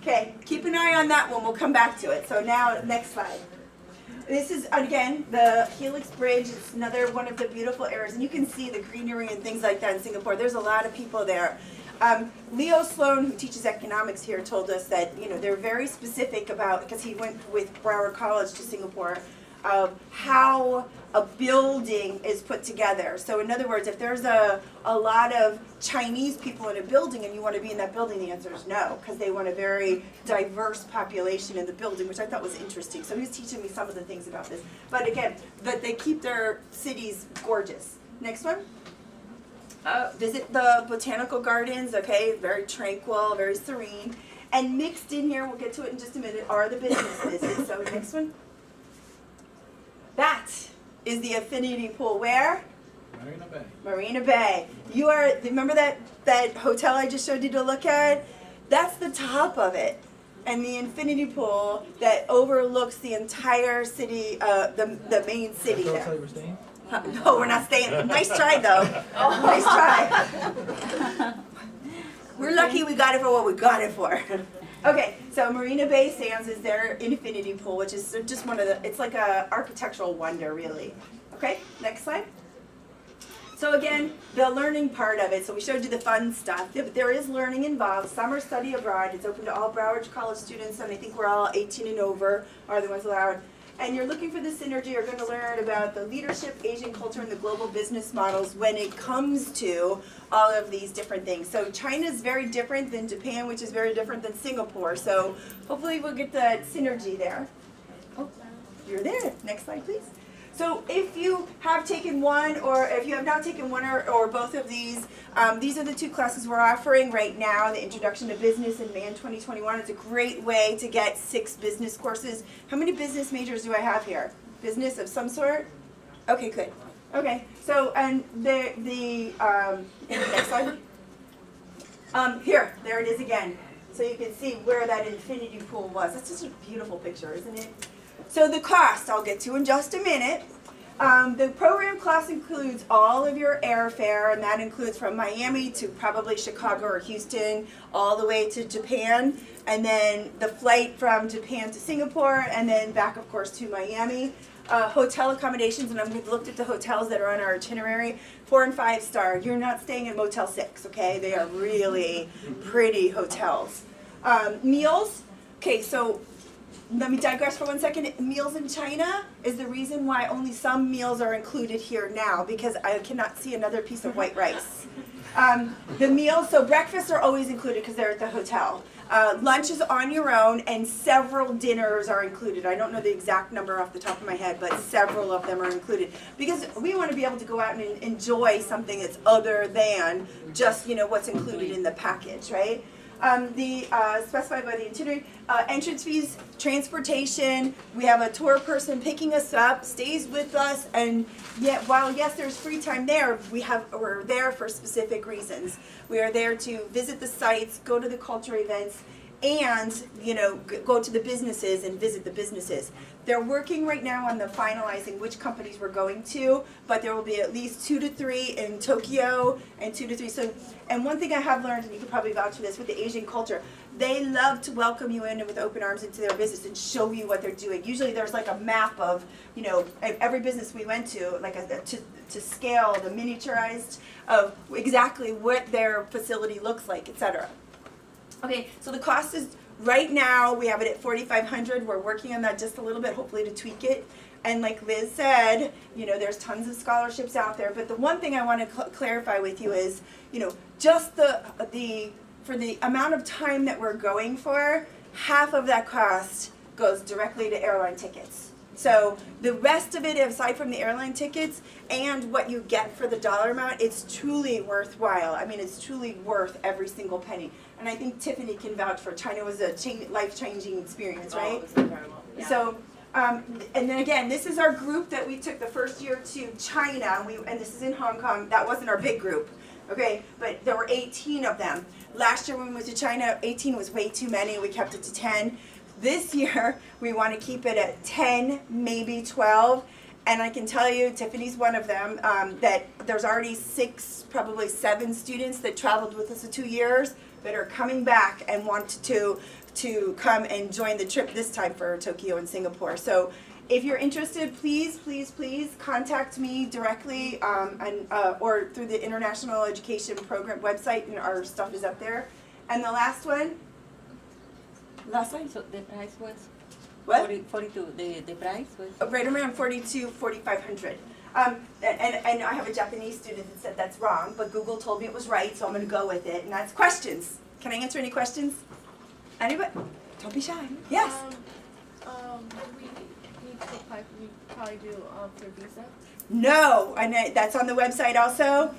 Okay, keep an eye on that one. We'll come back to it. So now, next slide. This is, again, the Helix Bridge. It's another one of the beautiful areas. And you can see the greenery and things like that in Singapore. There's a lot of people there. Leo Sloan, who teaches economics here, told us that, you know, they're very specific about, because he went with Broward College to Singapore, of how a building is put together. So in other words, if there's a lot of Chinese people in a building and you want to be in that building, the answer is no, because they want a very diverse population in the building, which I thought was interesting. So he was teaching me some of the things about this. But again, that they keep their cities gorgeous. Next one. Visit the botanical gardens, okay, very tranquil, very serene. And mixed in here, we'll get to it in just a minute, are the businesses. So next one. That is the affinity pool. Where? Marina Bay. Marina Bay. You are, remember that hotel I just showed you to look at? That's the top of it. And the infinity pool that overlooks the entire city, the main city That's the there. hotel you were staying? No, we're not staying. Nice try, though. Nice try. We're lucky we got it for what we got it for. Okay, so Marina Bay Sands is their infinity pool, which is just one of the, it's like a architectural wonder, really. Okay, next slide. So again, the learning part of it, so we showed you the fun stuff. There is learning involved. Summer study abroad. It's open to all Broward College students, and I think we're all 18 and over are the ones allowed. And you're looking for the synergy. You're going to learn about the leadership, Asian culture, and the global business models when it comes to all of these different things. So China is very different than Japan, which is very different than Singapore. So hopefully we'll get that synergy there. Oh, you're there. Next slide, please. So if you have taken one, or if you have not taken one or both of these are the two classes we're offering right now, the Introduction to Business and MAN 2021. It's a great way to get 6 business courses. How many business majors do I have here? Business of some sort? Okay, good. Okay, so, and next slide. Here, there it is again. So you can see where that infinity pool was. That's just a beautiful picture, isn't it? So the cost, I'll get to in just a minute. The program cost includes all of your airfare, and that includes from Miami to probably Chicago or Houston, all the way to Japan, and then the flight from Japan to Singapore, and then back, of course, to Miami. Hotel accommodations, and we've looked at the hotels that are on our itinerary, 4 and 5 star. You're not staying in Motel 6, okay? They are really pretty hotels. Meals, okay, so let me digress for 1 second. Meals in China is the reason why only some meals are included here now, because I cannot see another piece of white rice. The meals, so breakfasts are always included because they're at the hotel. Lunch is on your own, and several dinners are included. I don't know the exact number off the top of my head, but several of them are included. Because we want to be able to go out and enjoy something that's other than just, what's included in the package, right? Specified by the itinerary, entrance fees, transportation. We have a tour person picking us up, stays with us, and yet while yes, there's free time there, we're there for specific reasons. We are there to visit the sites, go to the cultural events, and go to the businesses and visit the businesses. They're working right now on the finalizing which companies we're going to, but there will be at least 2 to 3 in Tokyo and 2 to 3. So, and one thing I have learned, and you can probably vouch for this, with the Asian culture, they love to welcome you in with open arms into their business and show you what they're doing. Usually there's like a map of, every business we went to, like to scale, the miniaturized of exactly what their facility looks like, etc. Okay, so the cost is, right now we have it at $4,500. We're working on that just a little bit, hopefully to tweak it. And like Liz said, there's tons of scholarships out there. But the one thing I want to clarify with you is, just for the amount of time that we're going for, half of that cost goes directly to airline tickets. So the rest of it, aside from the airline tickets and what you get for the dollar amount, it's truly worthwhile. I mean, it's truly worth every single penny. And I think Tiffany can vouch for China was a life-changing experience, right? Oh, it was incredible. Yeah. So, and then again, this is our group that we took the first year to China, and this is in Hong Kong. That wasn't our big group, okay? But there were 18 of them. Last year when we went to China, 18 was way too many. We kept it to 10. This year, we want to keep it at 10, maybe 12. And I can tell you, Tiffany's one of them, that there's already 6, probably 7 students that traveled with us for 2 years that are coming back and want to come and join the trip this time for Tokyo and Singapore. So if you're interested, please, please, please contact me directly or through the International Education Program website, and our stuff is up there. And the last one, So the price was? What? 42, the price was? Right around 4,500. And I have a Japanese student that said that's wrong, but Google told me it was right, so I'm going to go with it. And that's questions. Can I answer any questions? Anybody? Don't be shy. Yes. We need to apply. We probably do for visa. No, and that's on the website also.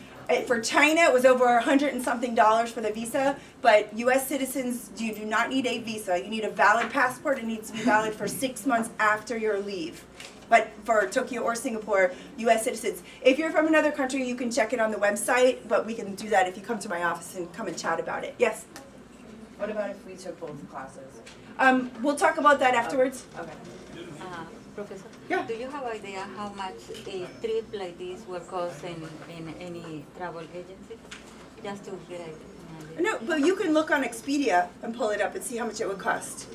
For China, it was over $100 and something for the visa, but U.S. citizens, you do not need a visa. You need a valid passport. It needs to be valid for 6 months after your leave. But for Tokyo or Singapore, U.S. citizens. If you're from another country, you can check it on the website, but we can do that if you come to my office and come and chat about it. Yes? What about if we took both classes? We'll talk about that afterwards. Okay. Professor, Yeah. do you have idea how much a trip like this will cost in any travel agency? Just to get an idea. No, but you can look on Expedia and pull it up and see how much it would cost.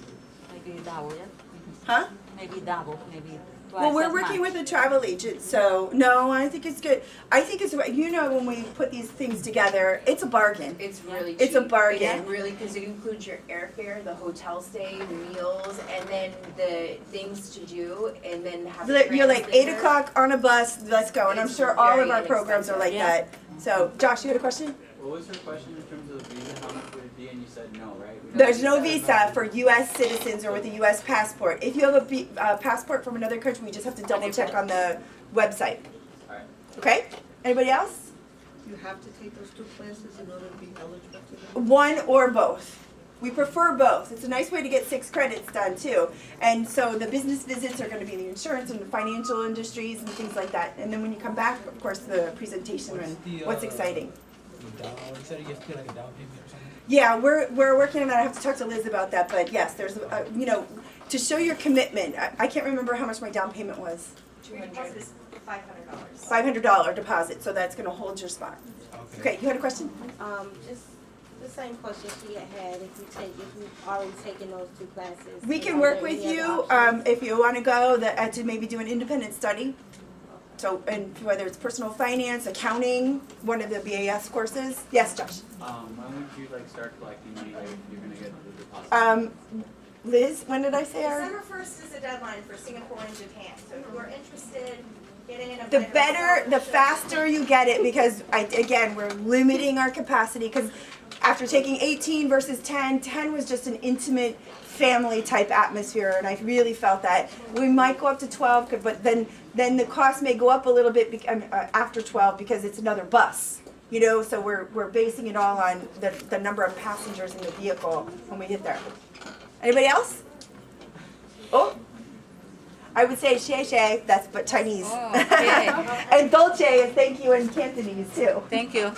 Maybe double, yeah? Huh? Maybe double, maybe twice Well, we're as working much. with a travel agent, so no, I think it's good. I think it's, you know, when we put these things together, it's a bargain. It's really cheap. It's a bargain. It's really, because it includes your airfare, the hotel stay, the meals, and then the things to do, and then have a You're like 8 translator. o'clock on a bus, let's go, and I'm It's sure all of very our programs are like inexpensive. that. So, Josh, you had a question? What was her question in terms of the visa? How much would it be? And you said no, right? We don't There's need no that. visa for U.S. citizens or with a U.S. passport. If you have a passport from another country, we just have to double check on the website. Alright. Okay? Anybody else? You have to take those 2 classes in order to be eligible to them. One or both. We prefer both. It's a nice way to get 6 credits done too. And so the business visits are going to be the insurance and the financial industries and things like that. And then when you come back, of course, the presentation and what's exciting. You said you have to pay like a down payment or something? Yeah, we're working on that. I have to talk to Liz about that. But yes, there's, you know, to show your commitment. I can't remember how much my down payment was. $200. $500 deposit. So that's going to hold your spot. Okay, you had a question? Just the same question she had. If you've already taken those 2 classes. We can are work there with any you other options? if you want to go to maybe do an independent study. So, and whether it's personal finance, accounting, one of the BAS courses. Yes, Josh. When would you like start collecting money? Like if you're gonna get the deposit? Liz, when did I say our? December 1st is the deadline for Singapore and Japan. So if you are interested, getting in a The better, the faster you get it, because again, we're limiting our capacity, because after taking 18 versus 10, 10 was just an intimate family type atmosphere, and I really felt that. We might go up to 12, but then the cost may go up a little bit after 12 because it's another bus. You know, so we're basing it all on the number of passengers in the vehicle when we get there. Anybody else? Oh, I would say xie, that's but Chinese. Oh, okay. And dolce is thank you in Cantonese too. Thank you.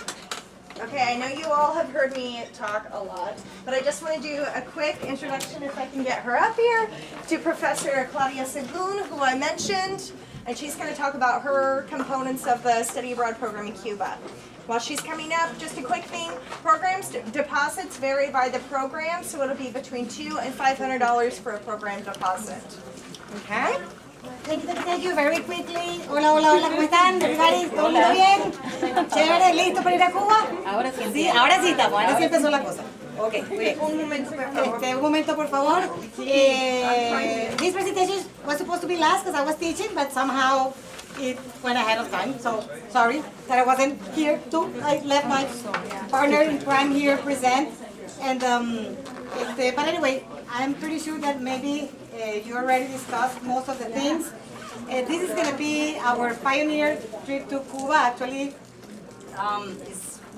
Okay, I know you all have heard me talk a lot, but I just want to do a quick introduction, if I can get her up here, to Professor Claudia Segun, who I mentioned, and she's going to talk about her components of the study abroad program in Cuba. While she's coming up, just a quick thing, deposits vary by the program, so it'll be between $200 and $500 for a program deposit. Okay? Thank you, very quickly. Hola, hola, hola, ¿cómo están? Everybody, ¿todo mundo bien? Chévere, ¿listo para ir a Cuba? Ahora sí. Sí, ahora sí estamos, ahora sí empezó la cosa. Ok, muy bien. Un momento, por favor. Un momento, por favor. This presentation was supposed to be last because I was teaching, but somehow it went ahead of time. So sorry that I wasn't here too. I left my partner in crime here present. And but anyway, I'm pretty sure that maybe you already discussed most of the things. This is going to be our pioneer trip to Cuba. Actually,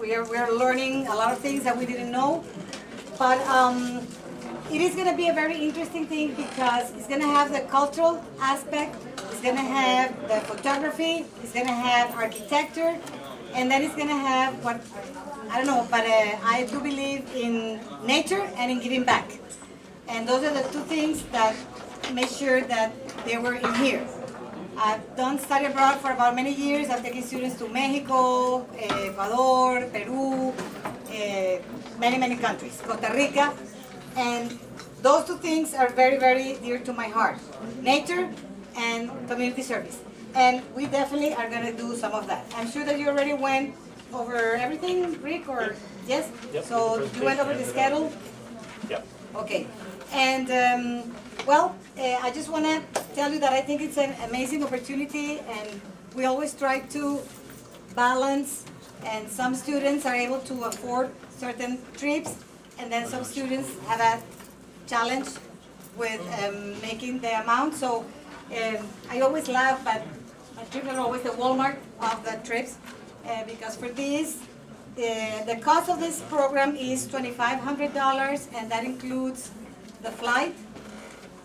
we are learning a lot of things that we didn't know. But it is going to be a very interesting thing because it's going to have the cultural aspect, it's going to have the photography, it's going to have architecture, and then it's going to have what, I don't know, but I do believe in nature and in giving back. And those are the 2 things that make sure that they were in here. I've done study abroad for about many years. I've taken students to Mexico, Ecuador, Peru, many countries, Costa Rica, and those 2 things are very, very dear to my heart, nature and community service. And we definitely are going to do some of that. I'm sure that you already went over everything, Rick, or yes? Yep, So the you went over the presentation schedule? Yep. Okay. And Well, I just want to tell you that I think it's an amazing opportunity, and we always try to balance, and some students are able to afford certain trips, and then some students have a challenge with making the amount. So I always laugh, but my trips are always the Walmart of the trips, because for these, the cost of this program is $2,500, and that includes the flight,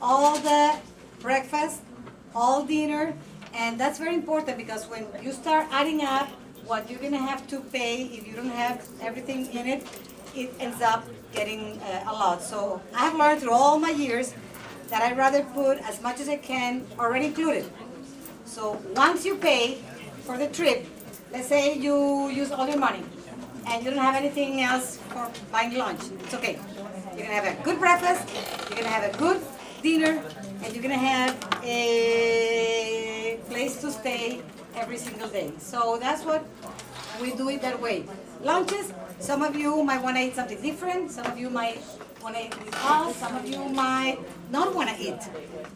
all the breakfast, all dinner, and that's very important because when you start adding up what you're gonna have to pay if you don't have everything in it, it ends up getting a lot. So I have learned through all my years that I'd rather put as much as I can already included. So once you pay for the trip, let's say you use all your money and you don't have anything else for buying lunch, it's okay. You're gonna have a good breakfast, you're gonna have a good dinner, and you're gonna have a place to stay every single day. So that's what we do it that way. Lunches, some of you might wanna eat something different, some of you might wanna eat with us, some of you might not wanna eat.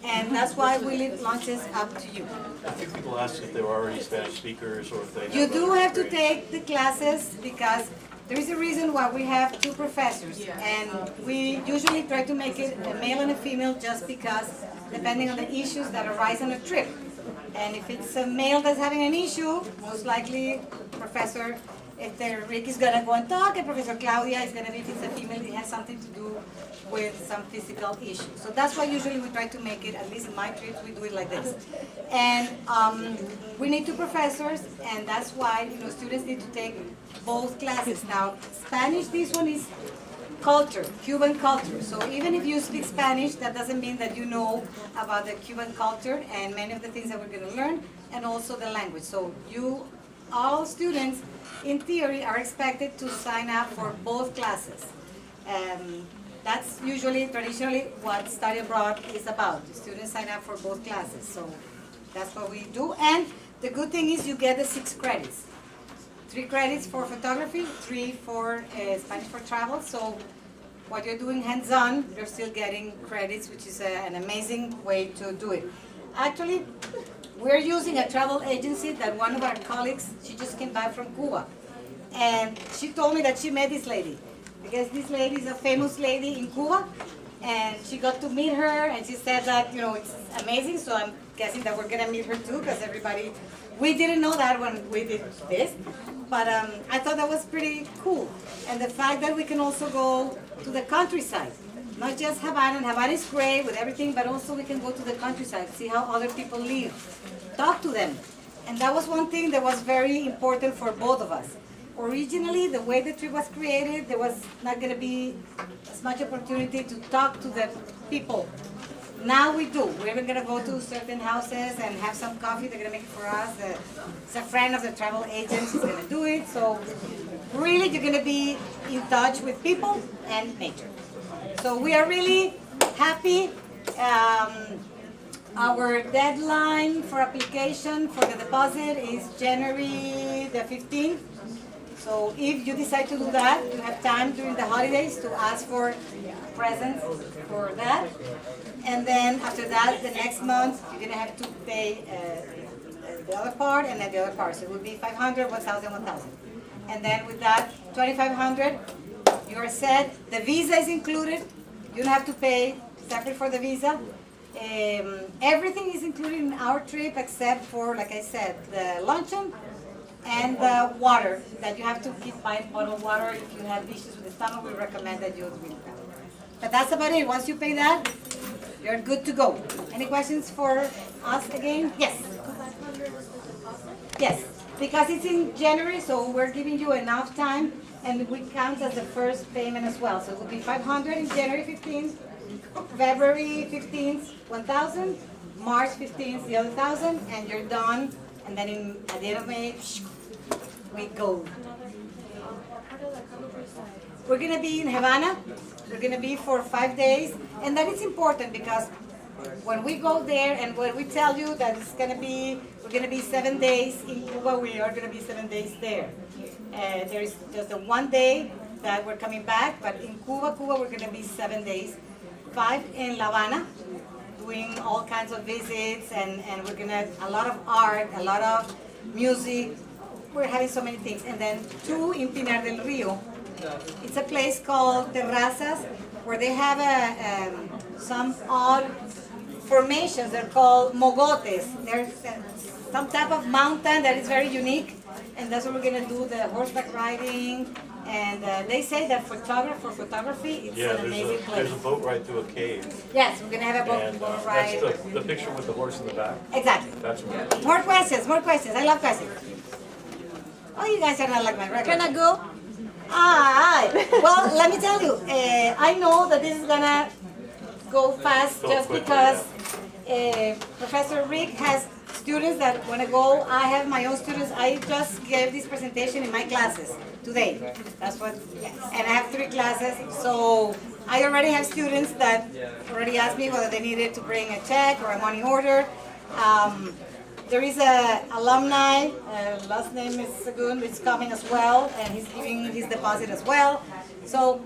And that's why we leave lunches up to you. I think people ask if they were already Spanish speakers or if they have. You do have to take the classes because there is a reason why we have 2 professors. And we usually try to make it a male and a female just because depending on the issues that arise on a trip. And if it's a male that's having an issue, most likely Professor Rick is gonna go and talk, and Professor Claudia is gonna be, if it's a female, it has something to do with some physical issues. So that's why usually we try to make it, at least in my trips, we do it like this. And we need 2 professors, and that's why, students need to take both classes. Now, Spanish, this one is culture, Cuban culture. So even if you speak Spanish, that doesn't mean that you know about the Cuban culture and many of the things that we're gonna learn, and also the language. So all students, in theory, are expected to sign up for both classes. That's usually, traditionally, what study abroad is about. The students sign up for both classes. So that's what we do. And the good thing is you get the 6 credits. 3 credits for photography, 3 for Spanish for travel. So what you're doing hands-on, you're still getting credits, which is an amazing way to do it. Actually, we're using a travel agency that one of our colleagues, she just came back from Cuba. And she told me that she met this lady. I guess this lady is a famous lady in Cuba. And she got to meet her, and she said that, it's amazing. So I'm guessing that we're gonna meet her too, because we didn't know that when we did this. But I thought that was pretty cool. And the fact that we can also go to the countryside. Not just Havana, and Havana is great with everything, but also we can go to the countryside, see how other people live, talk to them. And that was one thing that was very important for both of us. Originally, the way the trip was created, there was not going to be as much opportunity to talk to the people. Now we do. We're even going to go to certain houses and have some coffee. They're going to make it for us. It's a friend of the travel agent who's going to do it. So really, you're going to be in touch with people and nature. So we are really happy. Our deadline for application for the deposit is January the 15th. So if you decide to do that, you have time during the holidays to ask for presents for that. And then after that, the next month, you're gonna have to pay the other part and then the other part. So it would be 500, 1,000, 1,000. And then with that, 2,500, you are set. The visa is included. You don't have to pay separate for the visa. Everything is included in our trip except for, like I said, the luncheon and the water, that you have to keep buying bottled water. If you have issues with the stomach, we recommend that you drink that. But that's about it. Once you pay that, you're good to go. Any questions for us again? Yes. Yes, because it's in January, so we're giving you enough time, and we count as the first payment as well. So it will be 500 in January 15th, February 15th, 1,000, March 15th, the other 1,000, and you're done. And then at the end of May, we go. We're gonna be in Havana. We're gonna be for 5 days, and that is important because when we go there and when we tell you that we're gonna be 7 days in Cuba, we are gonna be 7 days there. There is just a 1 day that we're coming back, but in Cuba, we're gonna be 7 days. 5 in La Habana, doing all kinds of visits, and we're gonna, a lot of art, a lot of music. We're having so many things. And then 2 in Pinar del Rio. It's a place called Terrazas, where they have some odd formations. They're called mogotes. There's some type of mountain that is very unique, and that's where we're gonna do the horseback riding. And they say that for photography, it's an amazing place. There's a boat ride through a cave. Yes, we're gonna have a And boat ride. that's the picture with the horse in the back. Exactly. That's what More questions, more questions. I love questions. Oh, you guys are not like my regular. Can I go? Well, let me tell you, I know that this is gonna go fast Go just quickly, because Professor Rick has students that wanna go. I have my own students. I just gave this presentation in my classes today. That's what, and I have 3 classes, so I already have students that already asked me whether they needed to bring a check or a money order. There is a alumni, last name is Sagun, is coming as well, and he's giving his deposit as well. So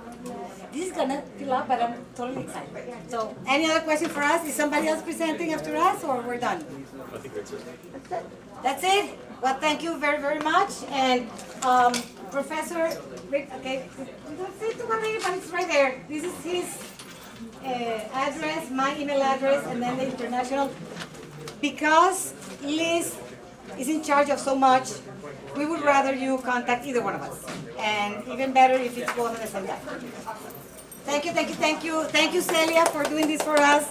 this is gonna fill up, but I'm totally excited. So any other question for us? Is somebody else presenting after us, or we're done? I think that's it. That's it. Well, thank you very, very much. And Professor Rick, okay, you don't say to worry, but it's right there. This is his address, my email address, and then the international. Because Liz is in charge of so much, we would rather you contact either one of us. And even better if it's both at the same time. Thank you, thank you, thank you. Thank you, Celia, for doing this for us.